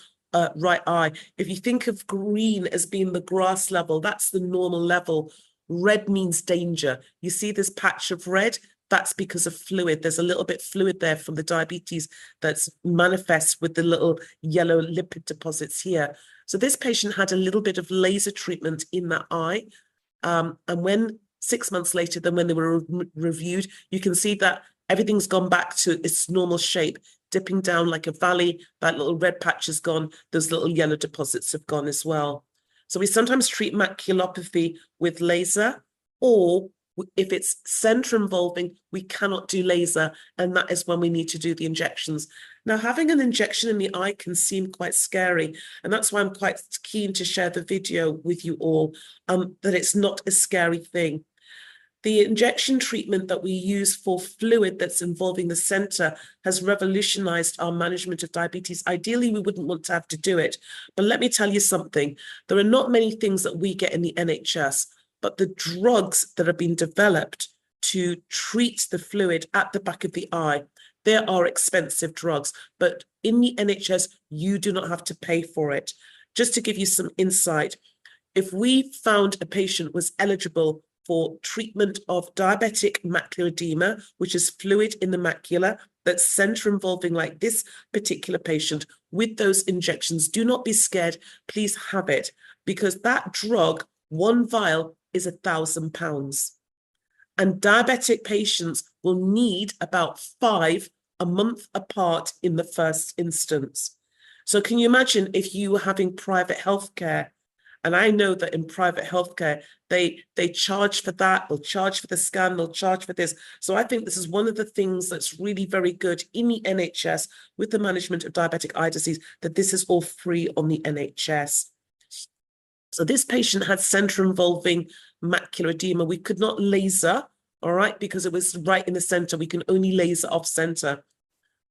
[SPEAKER 4] right eye. If you think of green as being the grass level, that's the normal level. Red means danger. You see this patch of red? That's because of fluid. There's a little bit fluid there from the diabetes that's manifest with the little yellow lipid deposits here. So this patient had a little bit of laser treatment in that eye. And when 6 months later, then when they were reviewed, you can see that everything's gone back to its normal shape, dipping down like a valley. That little red patch is gone. Those little yellow deposits have gone as well. So we sometimes treat maculopathy with laser, or if it's center involving, we cannot do laser, and that is when we need to do the injections. Now, having an injection in the eye can seem quite scary, and that's why I'm quite keen to share the video with you all, that it's not a scary thing. The injection treatment that we use for fluid that's involving the center has revolutionized our management of diabetes. Ideally, we wouldn't want to have to do it. But let me tell you something. There are not many things that we get in the NHS, but the drugs that have been developed to treat the fluid at the back of the eye. There are expensive drugs, but in the NHS, you do not have to pay for it. Just to give you some insight, if we found a patient was eligible for treatment of diabetic macular edema, which is fluid in the macula that's center involving like this particular patient, with those injections, do not be scared, please have it, because that drug, one vial, is £1,000. And diabetic patients will need about 5 a month apart in the first instance. So can you imagine if you were having private healthcare? And I know that in private healthcare, they charge for that, they'll charge for the scan, they'll charge for this. So I think this is one of the things that's really very good in the NHS with the management of diabetic eye disease, that this is all free on the NHS. So this patient had center involving macular edema. We could not laser, all right, because it was right in the center. We can only laser off center.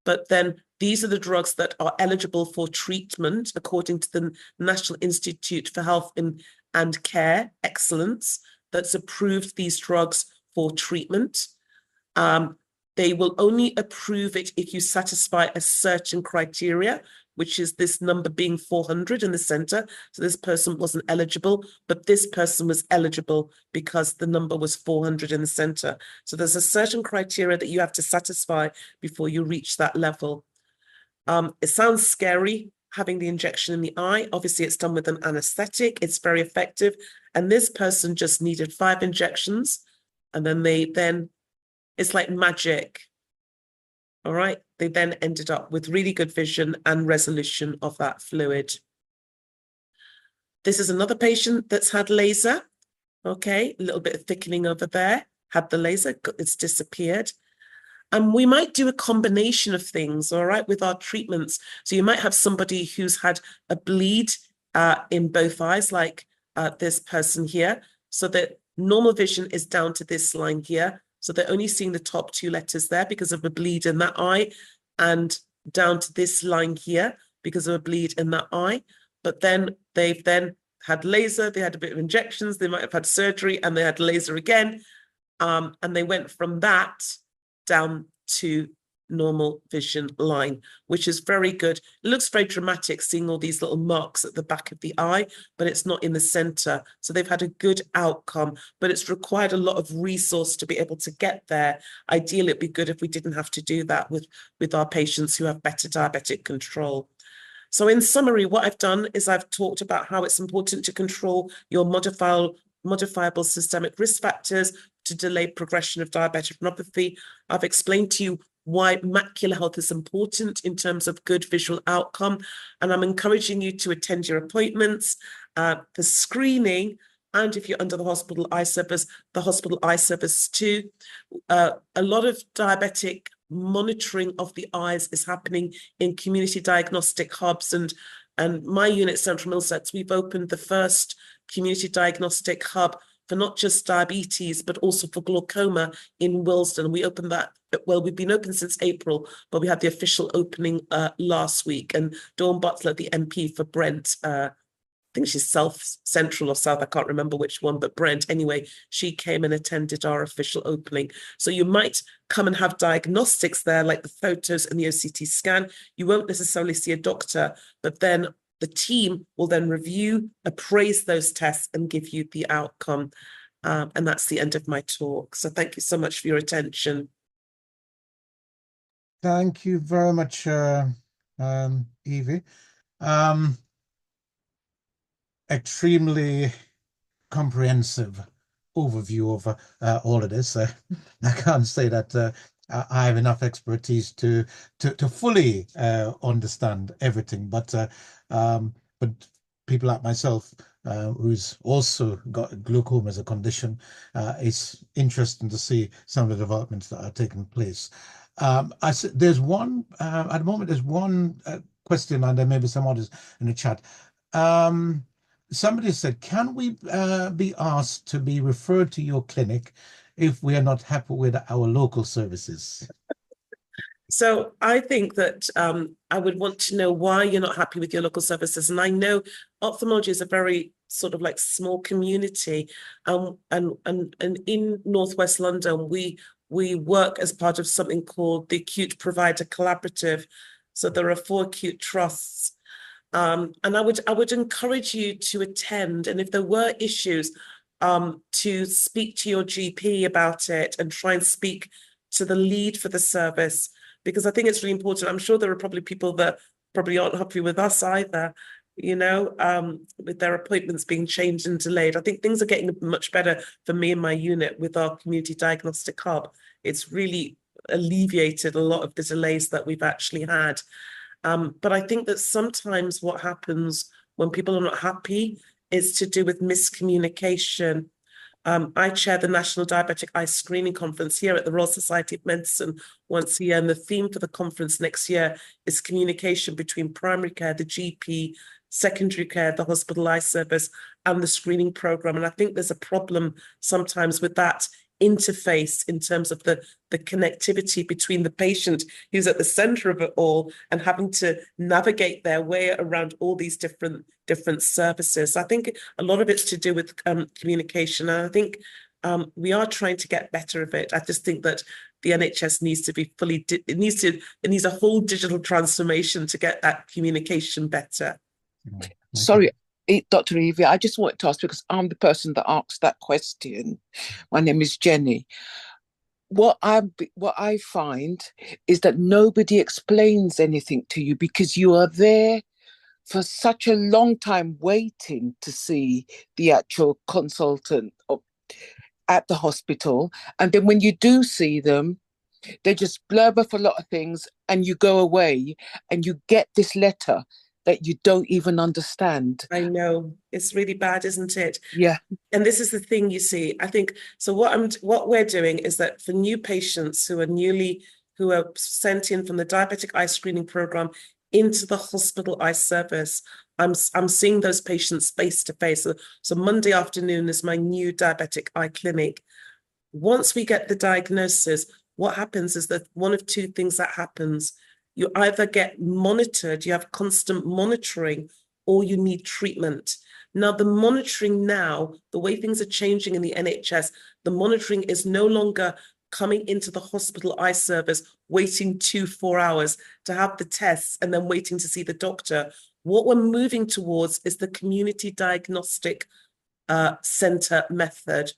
[SPEAKER 4] But then these are the drugs that are eligible for treatment according to the National Institute for Health and Care Excellence that's approved these drugs for treatment. They will only approve it if you satisfy a certain criteria, which is this number being 400 in the center. So this person wasn't eligible, but this person was eligible because the number was 400 in the center. So there's a certain criteria that you have to satisfy before you reach that level. It sounds scary having the injection in the eye. Obviously, it's done with an anesthetic. It's very effective. And this person just needed 5 injections. And then it's like magic. All right. They then ended up with really good vision and resolution of that fluid. This is another patient that's had laser. Okay. A little bit of thickening over there. Had the laser. It's disappeared. And we might do a combination of things, all right, with our treatments. So you might have somebody who's had a bleed in both eyes, like this person here, so that normal vision is down to this line here. So they're only seeing the top 2 letters there because of a bleed in that eye, and down to this line here because of a bleed in that eye. But then they've then had laser, they had a bit of injections, they might have had surgery, and they had laser again. And they went from that down to normal vision line, which is very good. It looks very dramatic seeing all these little marks at the back of the eye, but it's not in the center. So they've had a good outcome, but it's required a lot of resource to be able to get there. Ideally, it'd be good if we didn't have to do that with our patients who have better diabetic control. So in summary, what I've done is I've talked about how it's important to control your modifiable systemic risk factors to delay progression of diabetic retinopathy. I've explained to you why macular health is important in terms of good visual outcome. And I'm encouraging you to attend your appointments, the screening, and if you're under the hospital eye service, the hospital eye service too. A lot of diabetic monitoring of the eyes is happening in community diagnostic hubs. And my unit, Central Middlesex, we've opened the first community diagnostic hub for not just diabetes, but also for glaucoma in Willesden. We opened that, well, we've been open since April, but we had the official opening last week. And Dawn Butler, the MP for Brent, I think she's South Central or South, I can't remember which one, but Brent, anyway, she came and attended our official opening. So you might come and have diagnostics there, like the photos and the OCT scan. You won't necessarily see a doctor, but then the team will then review, appraise those tests, and give you the outcome. And that's the end of my talk. So thank you so much for your attention.
[SPEAKER 1] Thank you very much, Evie. Extremely comprehensive overview of all of this. I can't say that I have enough expertise to fully understand everything, but people like myself, who's also got glaucoma as a condition, it's interesting to see some of the developments that are taking place. There's one at the moment. There's one question, and there may be some others in the chat. Somebody said, can we be asked to be referred to your clinic if we are not happy with our local services?
[SPEAKER 4] So I think that I would want to know why you're not happy with your local services. And I know ophthalmology is a very sort of like small community. And in Northwest London, we work as part of something called the Acute Provider Collaborative. So there are 4 acute trusts. And I would encourage you to attend. And if there were issues, to speak to your GP about it and try and speak to the lead for the service, because I think it's really important. I'm sure there are probably people that probably aren't happy with us either, you know, with their appointments being changed and delayed. I think things are getting much better for me and my unit with our community diagnostic hub. It's really alleviated a lot of the delays that we've actually had. But I think that sometimes what happens when people are not happy is to do with miscommunication. I chair the National Diabetic Eye Screening Conference here at the Royal Society of Medicine once a year, and the theme for the conference next year is communication between primary care, the GP, secondary care, the hospital eye service, and the screening program. And I think there's a problem sometimes with that interface in terms of the connectivity between the patient who's at the center of it all and having to navigate their way around all these different services. I think a lot of it's to do with communication, and I think we are trying to get better of it. I just think that the NHS needs to be it needs a whole digital transformation to get that communication better.
[SPEAKER 6] Sorry, Dr. Evie, I just wanted to ask, because I'm the person that asked that question. My name is Jenny. What I find is that nobody explains anything to you because you are there for such a long time waiting to see the actual consultant at the hospital. And then when you do see them, they just blurb off a lot of things and you go away and you get this letter that you don't even understand.
[SPEAKER 4] I know, it's really bad, isn't it?
[SPEAKER 6] Yeah.
[SPEAKER 4] And this is the thing, you see, I think, so what we're doing is that for new patients who are sent in from the diabetic eye screening program into the hospital eye service, I'm seeing those patients face to face. So Monday afternoon is my new diabetic eye clinic. Once we get the diagnosis, what happens is that one of 2 things that happens. You either get monitored, you have constant monitoring, or you need treatment. Now, the monitoring now, the way things are changing in the NHS, the monitoring is no longer coming into the hospital eye service, waiting 2-4 hours to have the tests and then waiting to see the doctor. What we're moving towards is the community diagnostic center method.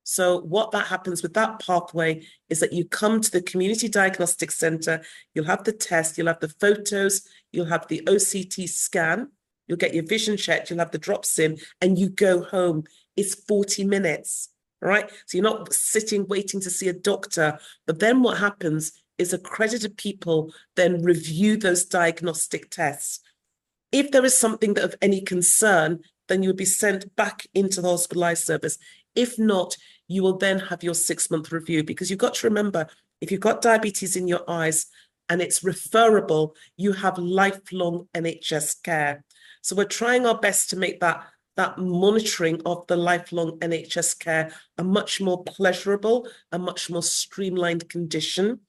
[SPEAKER 4] So what that happens with that pathway is that you come to the community diagnostic center, you'll have the test, you'll have the photos, you'll have the OCT scan, you'll get your vision checked, you'll have the drops in, and you go home. It's 40 minutes, right? So you're not sitting waiting to see a doctor. But then what happens is accredited people then review those diagnostic tests. If there is something that of any concern, then you would be sent back into the hospital eye service. If not, you will then have your 6-month review, because you've got to remember, if you've got diabetes in your eyes and it's referable, you have lifelong NHS care. So we're trying our best to make that monitoring of the lifelong NHS care a much more pleasurable, a much more streamlined condition.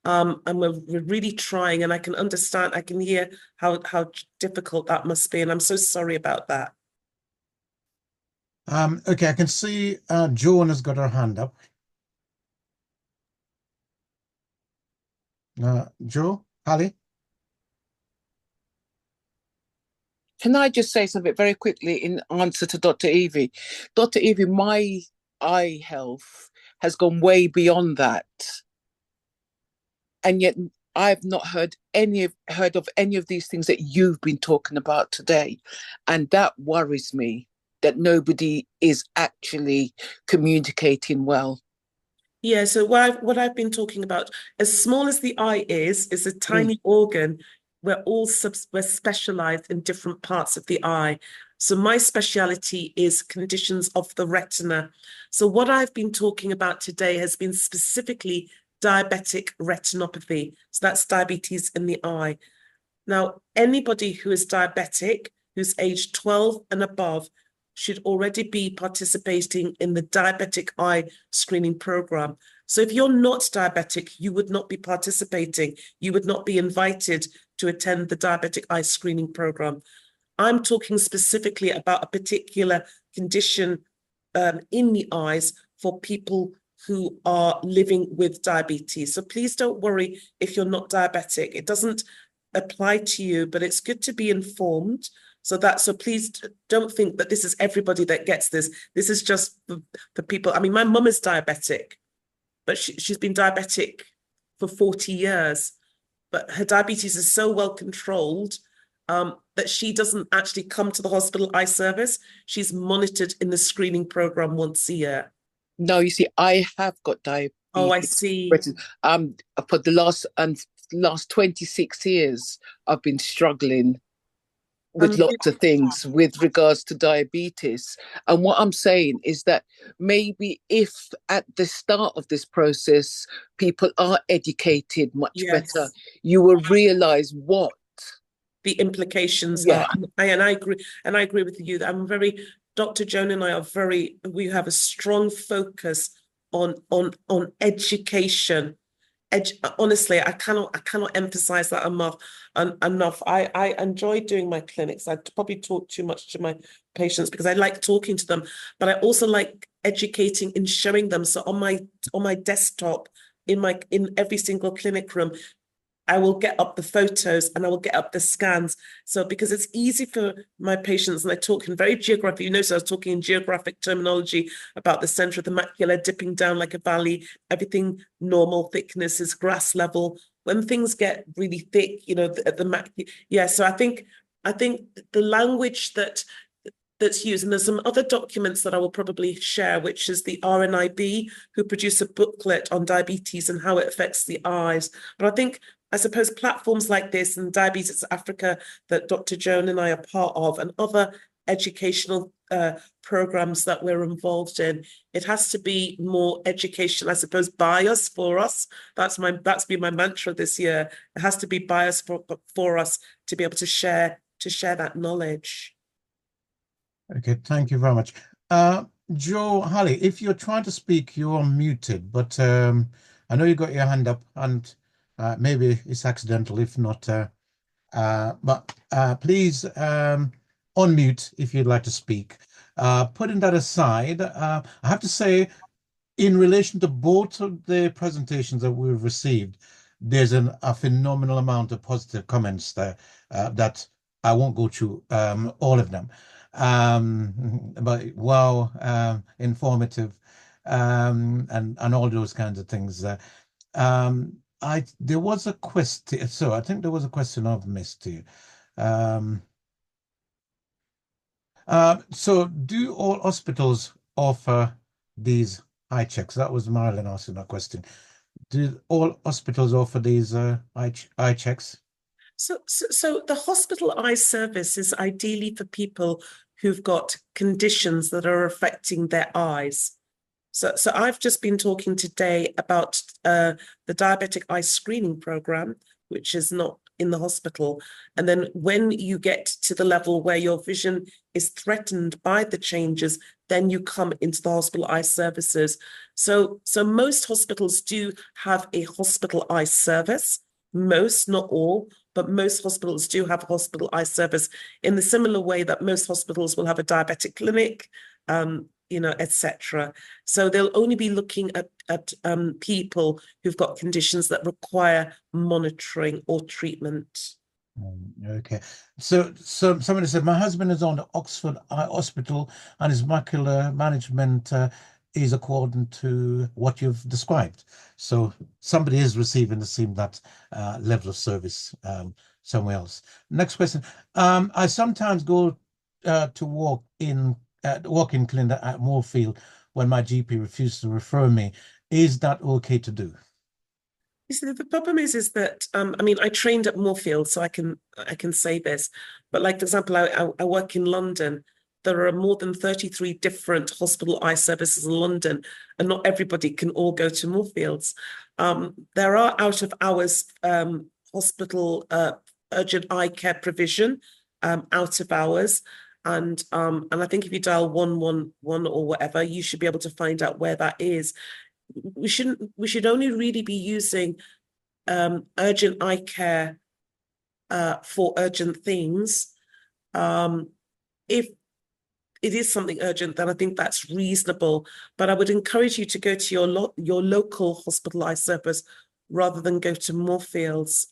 [SPEAKER 4] And we're really trying, and I can understand, I can hear how difficult that must be, and I'm so sorry about that.
[SPEAKER 1] Okay, I can see Joan has got her hand up. Joe, Ali?
[SPEAKER 6] Can I just say something very quickly in answer to Dr. Evie? Dr. Evie, my eye health has gone way beyond that. And yet I've not heard of any of these things that you've been talking about today. And that worries me, that nobody is actually communicating well.
[SPEAKER 4] Yeah, so what I've been talking about, as small as the eye is a tiny organ. We're specialized in different parts of the eye. So my speciality is conditions of the retina. So what I've been talking about today has been specifically diabetic retinopathy. So that's diabetes in the eye. Now, anybody who is diabetic, who's age 12 and above, should already be participating in the diabetic eye screening program. So if you're not diabetic, you would not be participating. You would not be invited to attend the diabetic eye screening program. I'm talking specifically about a particular condition in the eyes for people who are living with diabetes. So please don't worry if you're not diabetic. It doesn't apply to you, but it's good to be informed. So please don't think that this is everybody that gets this. This is just the people. I mean, my mum is diabetic, but she's been diabetic for 40 years, but her diabetes is so well controlled that she doesn't actually come to the hospital eye service. She's monitored in the screening program once a year.
[SPEAKER 6] No, you see, I have got diabetes.
[SPEAKER 4] Oh, I see.
[SPEAKER 6] For the last 26 years, I've been struggling with lots of things with regards to diabetes. And what I'm saying is that maybe if at the start of this process, people are educated much better, you will realize what
[SPEAKER 4] the implications are. And I agree with you that Dr. Joan and I we have a strong focus on education. Honestly, I cannot emphasize that enough. I enjoy doing my clinics. I probably talk too much to my patients because I like talking to them, but I also like educating and showing them. So on my desktop, in every single clinic room, I will get up the photos and I will get up the scans. So because it's easy for my patients, and I talk in very geographic, you notice I was talking in geographic terminology about the center of the macula dipping down like a valley, everything normal thickness is grass level. When things get really thick, the macula. So I think the language that's used, and there's some other documents that I will probably share, which is the RNIB, who produce a booklet on diabetes and how it affects the eyes. But I suppose platforms like this and Diabetes Africa that Dr. Joan and I are part of, and other educational programs that we're involved in, it has to be more educational, I suppose, bias for us. That's been my mantra this year. It has to be bias for us to be able to share that knowledge.
[SPEAKER 1] Okay, thank you very much. Joe Halley, if you're trying to speak, you're muted, but I know you got your hand up, and maybe it's accidental, if not, but please unmute if you'd like to speak. Putting that aside, I have to say, in relation to both of the presentations that we've received, there's a phenomenal amount of positive comments there that I won't go through all of them. But wow, informative, and all those kinds of things. There was a question, so I think there was a question I've missed here. So do all hospitals offer these eye checks? That was Marilyn asking that question. Do all hospitals offer these eye checks?
[SPEAKER 4] So the hospital eye service is ideally for people who've got conditions that are affecting their eyes. So I've just been talking today about the diabetic eye screening program, which is not in the hospital. And then when you get to the level where your vision is threatened by the changes, then you come into the hospital eye services. So most hospitals do have a hospital eye service. Most, not all, but most hospitals do have a hospital eye service in the similar way that most hospitals will have a diabetic clinic, etc. So they'll only be looking at people who've got conditions that require monitoring or treatment.
[SPEAKER 1] Okay. So somebody said, my husband is on the Oxford Eye Hospital and his macular management is according to what you've described. So somebody is receiving that level of service somewhere else. Next question. I sometimes go to walk-in clinic at Moorfield when my GP refuses to refer me. Is that okay to do?
[SPEAKER 4] The problem is that I trained at Moorfield, so I can say this. But like, for example, I work in London. There are more than 33 different hospital eye services in London, and not everybody can all go to Moorfields. There are out of hours hospital urgent eye care provision out of hours. And I think if you dial 111 or whatever, you should be able to find out where that is. We should only really be using urgent eye care for urgent things. If it is something urgent, then I think that's reasonable. But I would encourage you to go to your local hospital eye service rather than go to Moorfields,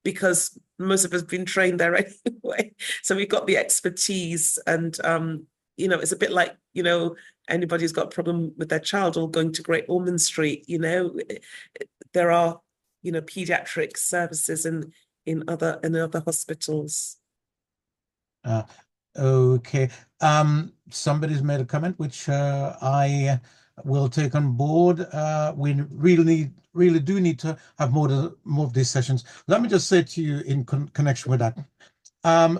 [SPEAKER 4] because most of us have been trained there anyway. So we've got the expertise, and you know, it's a bit like, you know, anybody who's got a problem with their child or going to Great Ormond Street, you know, there are, you know, pediatric services in other hospitals.
[SPEAKER 1] Okay. Somebody's made a comment which I will take on board. We really do need to have more of these sessions. Let me just say to you in connection with that,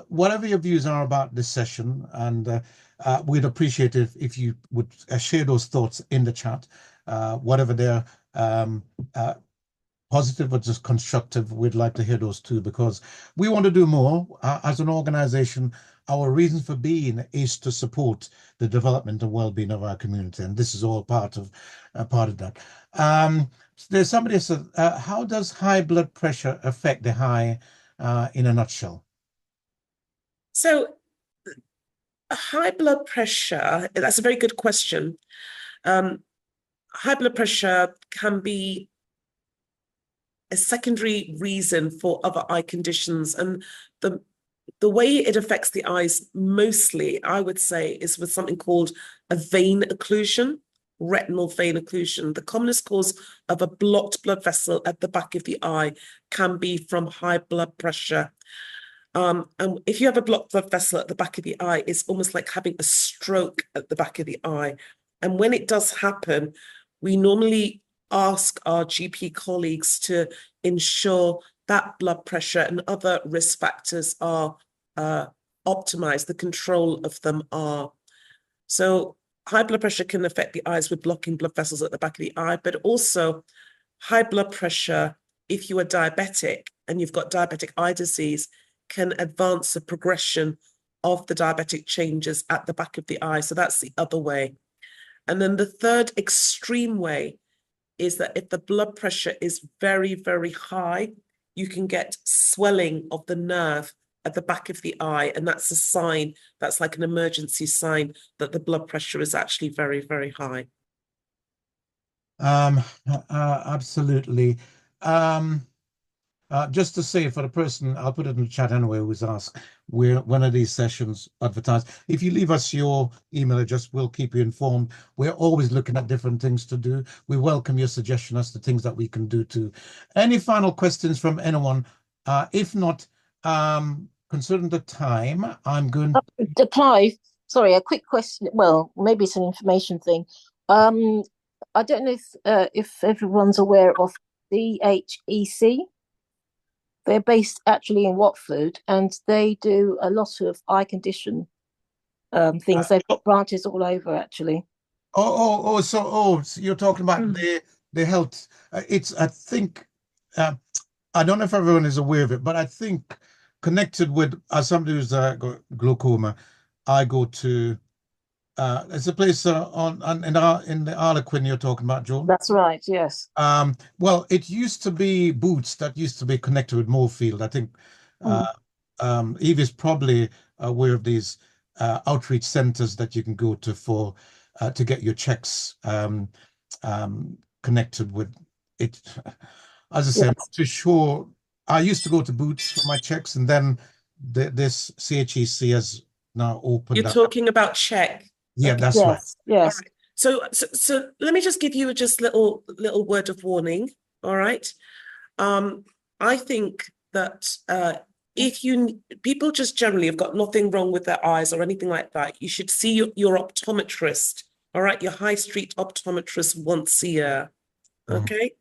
[SPEAKER 1] whatever your views are about this session, and we'd appreciate it if you would share those thoughts in the chat, whatever they're positive or just constructive. We'd like to hear those too, because we want to do more as an organization. Our reason for being is to support the development and well-being of our community, and this is all part of that. There's somebody who said, how does high blood pressure affect the eye in a nutshell?
[SPEAKER 4] So high blood pressure, that's a very good question. High blood pressure can be a secondary reason for other eye conditions, and the way it affects the eyes mostly, I would say, is with something called a vein occlusion, retinal vein occlusion. The commonest cause of a blocked blood vessel at the back of the eye can be from high blood pressure. And if you have a blocked blood vessel at the back of the eye, it's almost like having a stroke at the back of the eye. And when it does happen, we normally ask our GP colleagues to ensure that blood pressure and other risk factors are optimized, the control of them are. So high blood pressure can affect the eyes with blocking blood vessels at the back of the eye, but also high blood pressure, if you are diabetic and you've got diabetic eye disease, can advance the progression of the diabetic changes at the back of the eye. So that's the other way. And then the third extreme way is that if the blood pressure is very, very high, you can get swelling of the nerve at the back of the eye. And that's a sign, that's like an emergency sign that the blood pressure is actually very, very high.
[SPEAKER 1] Absolutely. Just to say, for the person, I'll put it in the chat anyway, who's asked, where one of these sessions advertised. If you leave us your email address, we'll keep you informed. We're always looking at different things to do. We welcome your suggestion as to things that we can do too. Any final questions from anyone? If not, considering the time, I'm going
[SPEAKER 7] to Clive. Sorry, a quick question. Well, maybe it's an information thing. I don't know if everyone's aware of DHEC. They're based actually in Watford, and they do a lot of eye condition things. They've got branches all over, actually.
[SPEAKER 1] So you're talking about the health. I think, I don't know if everyone is aware of it, but I think connected with, as somebody who's got glaucoma, I go to, there's a place in the Harlequin you're talking about, Joan.
[SPEAKER 7] That's right, yes.
[SPEAKER 1] Well, it used to be Boots that used to be connected with Moorfield. I think Eve is probably aware of these outreach centers that you can go to for to get your checks connected with it. As I said, I'm not too sure. I used to go to Boots for my checks, and then this CHEC has now opened
[SPEAKER 4] You're
[SPEAKER 1] up.
[SPEAKER 4] talking about check.
[SPEAKER 1] Yeah,
[SPEAKER 4] Okay.
[SPEAKER 1] that's right.
[SPEAKER 7] Yes.
[SPEAKER 4] Right. So let me just give you just little word of warning. All right. I think that if people just generally have got nothing wrong with their eyes or anything like that, you should see your optometrist. All right, your high street optometrist once a year. Okay.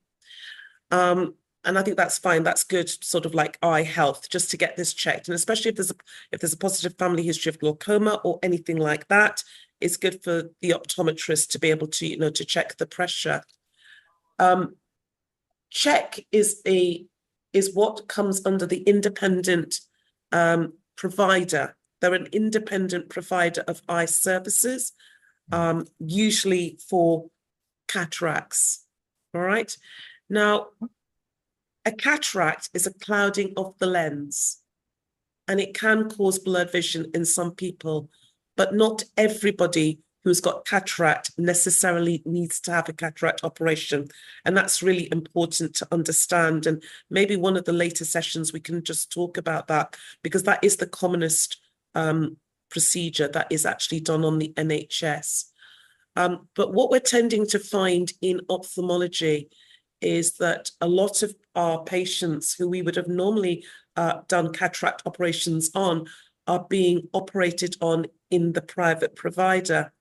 [SPEAKER 4] And I think that's fine. That's good, sort of like eye health, just to get this checked. And especially if there's a positive family history of glaucoma or anything like that, it's good for the optometrist to be able to, to check the pressure. Check is what comes under the independent provider. They're an independent provider of eye services, usually for cataracts. All right. Now, a cataract is a clouding of the lens, and it can cause blurred vision in some people, but not everybody who's got cataract necessarily needs to have a cataract operation. And that's really important to understand. And maybe one of the later sessions, we can just talk about that, because that is the commonest procedure that is actually done on the NHS. But what we're tending to find in ophthalmology is that a lot of our patients who we would have normally done cataract operations on are being operated on in the private provider,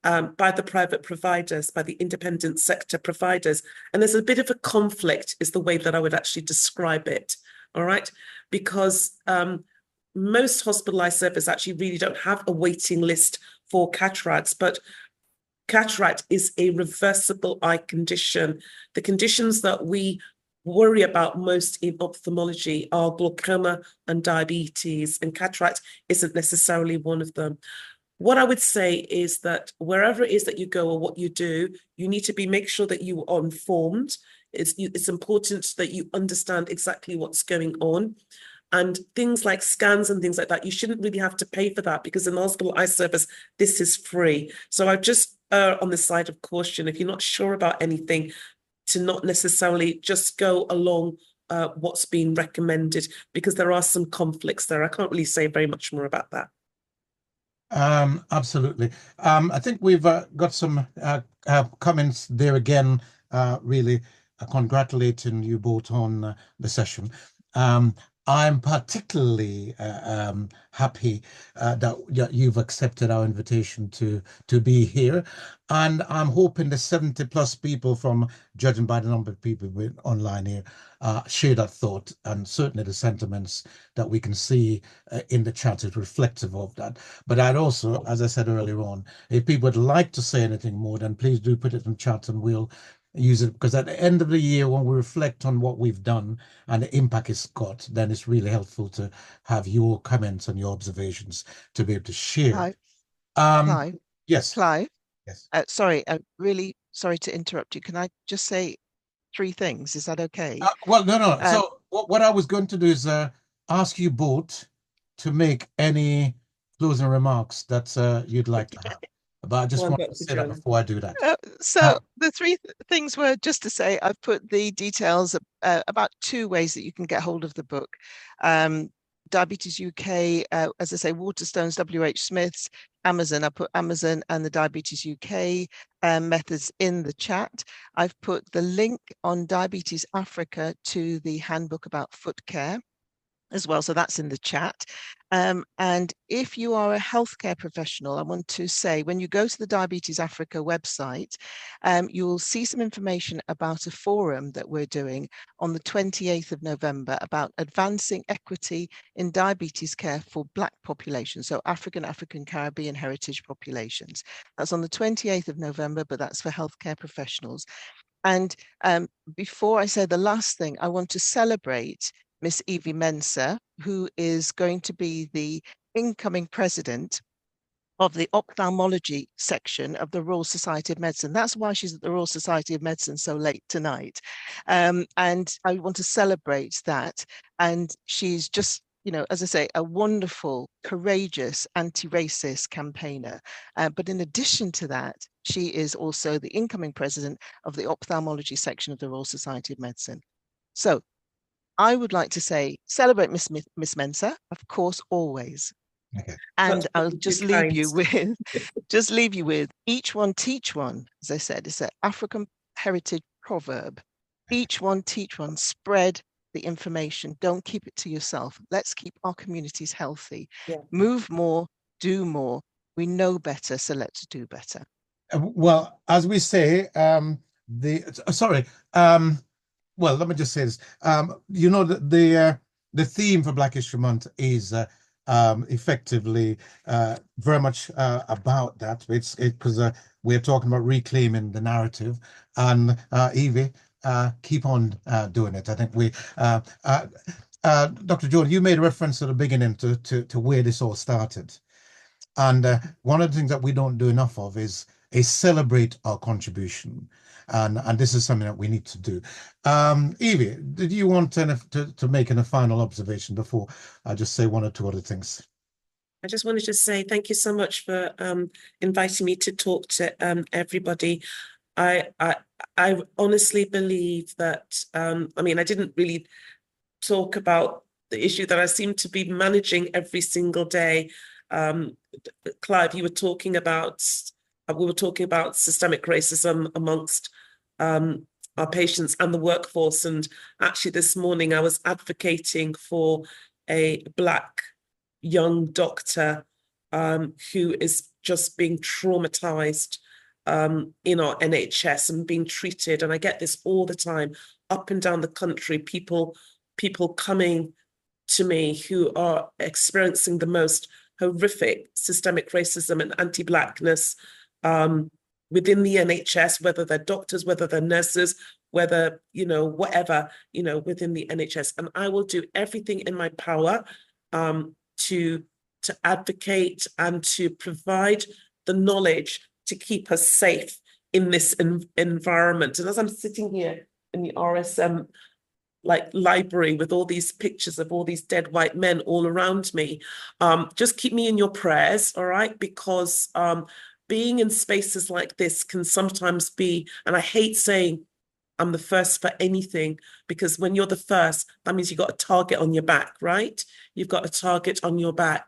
[SPEAKER 4] by the private providers, by the independent sector providers. And there's a bit of a conflict, is the way that I would actually describe it, all right? Because most hospitalized services actually really don't have a waiting list for cataracts, but cataract is a reversible eye condition. The conditions that we worry about most in ophthalmology are glaucoma and diabetes, and cataract isn't necessarily one of them. What I would say is that wherever it is that you go or what you do, you need to make sure that you are informed. It's important that you understand exactly what's going on. And things like scans and things like that, you shouldn't really have to pay for that, because in the hospital eye service, this is free. So I just on the side of caution, if you're not sure about anything, to not necessarily just go along what's being recommended, because there are some conflicts there. I can't really say very much more about that.
[SPEAKER 1] Absolutely. I think we've got some comments there again, really congratulating you both on the session. I'm particularly happy that you've accepted our invitation to be here, and I'm hoping the 70+ people, from judging by the number of people online here, share that thought, and certainly the sentiments that we can see in the chat is reflective of that. But I'd also, as I said earlier on, if people would like to say anything more, then please do put it in chat and we'll use it, because at the end of the year, when we reflect on what we've done and the impact it's got, then it's really helpful to have your comments and your observations to be able to share.
[SPEAKER 3] Clive,
[SPEAKER 1] yes.
[SPEAKER 3] Clive.
[SPEAKER 1] Yes.
[SPEAKER 3] Sorry, really sorry to interrupt you. Can I just say 3 things? Is that okay?
[SPEAKER 1] Well, no. So what I was going to do is ask you both to make any closing remarks that you'd like to have. But I just want to say that before I do that.
[SPEAKER 3] So the 3 things were just to say, I've put the details about 2 ways that you can get hold of the book. Diabetes UK, as I say, Waterstones, WH Smith's, Amazon. I put Amazon and the Diabetes UK methods in the chat. I've put the link on Diabetes Africa to the handbook about foot care as well, so that's in the chat. And if you are a healthcare professional, I want to say, when you go to the Diabetes Africa website, you will see some information about a forum that we're doing on the 28th of November about advancing equity in diabetes care for Black populations, so African Caribbean heritage populations. That's on the 28th of November, but that's for healthcare professionals. And before I say the last thing, I want to celebrate Miss Evelyn Mensah, who is going to be the incoming president of the ophthalmology section of the Royal Society of Medicine. That's why she's at the Royal Society of Medicine so late tonight. And I want to celebrate that. And she's just, as I say, a wonderful, courageous, anti-racist campaigner. But in addition to that, she is also the incoming president of the ophthalmology section of the Royal Society of Medicine. So I would like to say, celebrate Miss Mensah, of course, always.
[SPEAKER 1] Okay.
[SPEAKER 3] And I'll just leave you with, each one teach one. As I said, it's an African heritage proverb. Each one teach one, spread the information. Don't keep it to yourself. Let's keep our communities healthy. Yeah. Move more, do more. We know better, so let's do better.
[SPEAKER 1] Well, as we say, well, let me just say this. The theme for Black History Month is effectively very much about that. It's because we're talking about reclaiming the narrative, and Evie, keep on doing it. I think Dr. Joan, you made reference at the beginning to where this all started. And one of the things that we don't do enough of is celebrate our contribution. And this is something that we need to do. Evie, did you want to make a final observation before I just say one or two other things?
[SPEAKER 4] I just wanted to say thank you so much for inviting me to talk to everybody. I honestly believe that, I mean, I didn't really talk about the issue that I seem to be managing every single day. Clive, we were talking about systemic racism amongst our patients and the workforce. And actually this morning I was advocating for a Black young doctor who is just being traumatized in our NHS and being treated. And I get this all the time, up and down the country, people coming to me who are experiencing the most horrific systemic racism and anti-Blackness within the NHS, whether they're doctors, whether they're nurses, whether, whatever, within the NHS. And I will do everything in my power to advocate and to provide the knowledge to keep us safe in this environment. And as I'm sitting here in the RSM library with all these pictures of all these dead white men all around me, just keep me in your prayers, all right? Because being in spaces like this can sometimes be, and I hate saying I'm the first for anything, because when you're the first, that means you've got a target on your back, right? You've got a target on your back.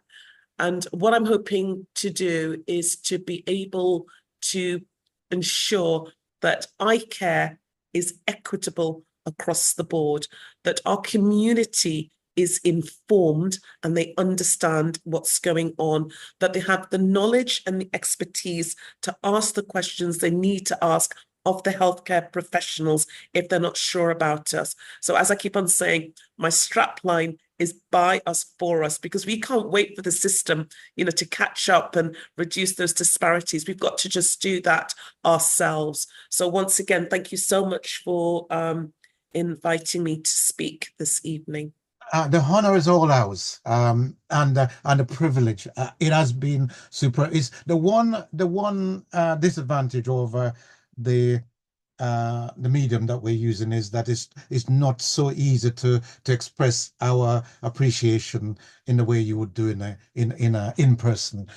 [SPEAKER 4] And what I'm hoping to do is to be able to ensure that eye care is equitable across the board, that our community is informed and they understand what's going on, that they have the knowledge and the expertise to ask the questions they need to ask of the healthcare professionals if they're not sure about us. So as I keep on saying, my strapline is by us, for us, because we can't wait for the system, to catch up and reduce those disparities. We've got to just do that ourselves. So once again, thank you so much for inviting me to speak this evening.
[SPEAKER 1] The honor is all ours, and the privilege. It has been super. Is the one disadvantage over the medium that we're using is that it's not so easy to express our appreciation in the way you would do in a in-person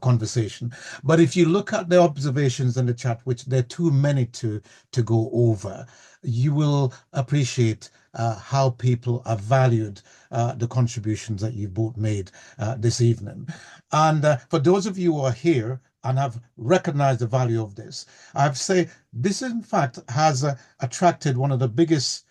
[SPEAKER 1] conversation. But if you look at the observations in the chat, which there are too many to go over, you will appreciate how people have valued the contributions that you've both made this evening. And for those of you who are here and have recognized the value of this, I have to say this in fact has attracted one of the biggest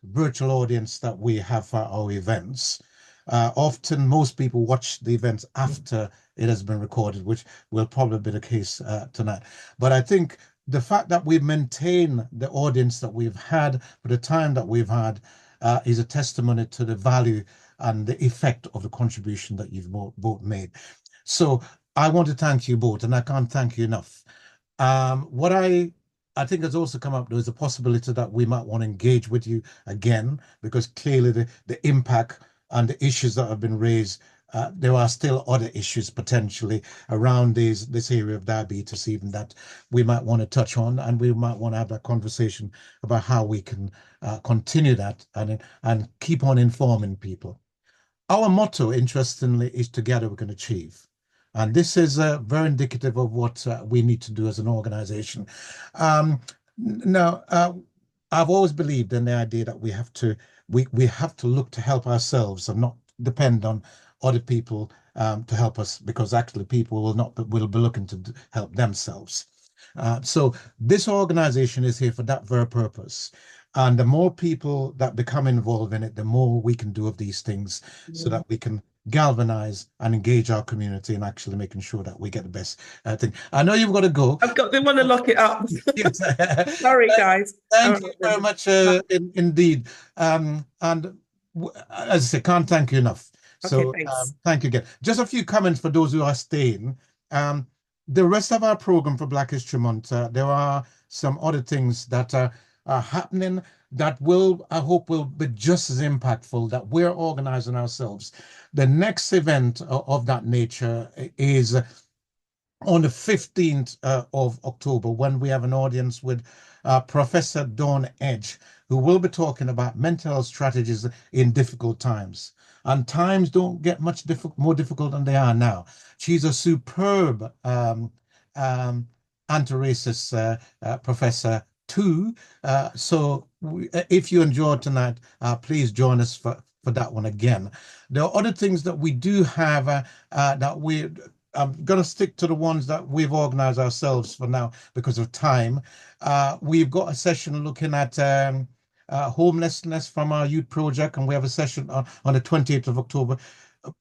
[SPEAKER 1] virtual audience that we have for our events. Often most people watch the events after it has been recorded, which will probably be the case tonight. But I think the fact that we've maintained the audience that we've had for the time that we've had is a testimony to the value and the effect of the contribution that you've both made. So I want to thank you both, and I can't thank you enough. What I think has also come up, there's a possibility that we might want to engage with you again, because clearly the impact and the issues that have been raised, there are still other issues potentially around this area of diabetes even that we might want to touch on, and we might want to have that conversation about how we can continue that and keep on informing people. Our motto, interestingly, is together we can achieve. And this is very indicative of what we need to do as an organization. Now, I've always believed in the idea that we have to look to help ourselves and not depend on other people to help us, because actually people will be looking to help themselves. So this organization is here for that very purpose. And the more people that become involved in it, the more we can do of these things, so that we can galvanize and engage our community and actually making sure that we get the best thing. I know you've got to go.
[SPEAKER 4] They want to lock it up. Sorry, guys.
[SPEAKER 1] Thank you very much indeed. And as I say, can't thank you enough. So thank you again. Just a few comments for those who are staying. The rest of our program for Black History Month, there are some other things that are happening that will, I hope, will be just as impactful, that we're organizing ourselves. The next event of that nature is on the 15th of October, when we have an audience with Professor Dawn Edge, who will be talking about mental health strategies in difficult times. And times don't get much more difficult than they are now. She's a superb anti-racist professor too. So if you enjoyed tonight, please join us for that one again. There are other things that we do have that I'm going to stick to the ones that we've organized ourselves for now because of time. We've got a session looking at homelessness from our youth project, and we have a session on the 28th of October.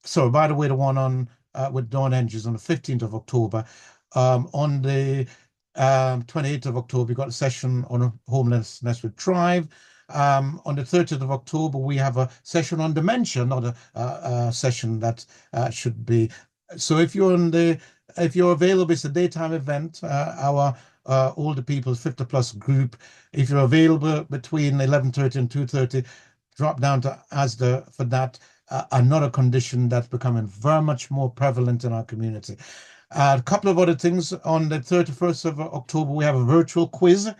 [SPEAKER 1] So, by the way, the one on with Dawn Edge is on the 15th of October. On the 28th of October, we got a session on homelessness with Thrive. On the 30th of October, we have a session on dementia, not a session that should be. So if you're available, it's a daytime event. Our older people 50 plus group. If you're available between 11:30 and 2:30, drop down to ASDA for that. Another condition that's becoming very much more prevalent in our community. A couple of other things. On the 31st of October, we have a virtual quiz.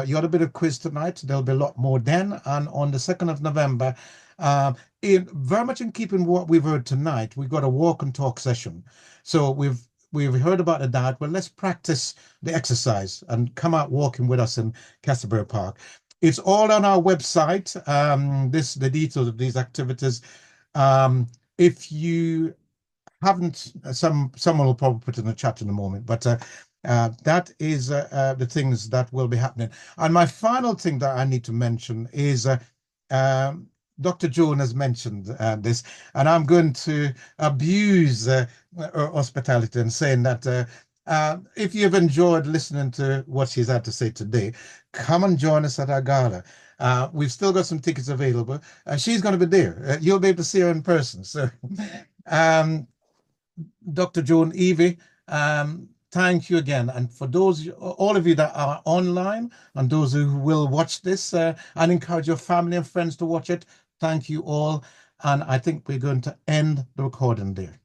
[SPEAKER 1] You had a bit of quiz tonight. There'll be a lot more then. And on the 2nd of November, very much in keeping with what we've heard tonight, we've got a walk and talk session. So we've heard about the diet. Well, let's practice the exercise and come out walking with us in Castleberry Park. It's all on our website. The details of these activities. If you haven't, someone will probably put in the chat in a moment, but that is the things that will be happening. And my final thing that I need to mention is Dr. Joan has mentioned this, and I'm going to abuse hospitality and saying that if you've enjoyed listening to what she's had to say today, come and join us at our gala. We've still got some tickets available. She's going to be there. You'll be able to see her in person. So, Dr. Joan, Evie, thank you again. And for all of you that are online and those who will watch this, and encourage your family and friends to watch it, thank you all. And I think we're going to end the recording there.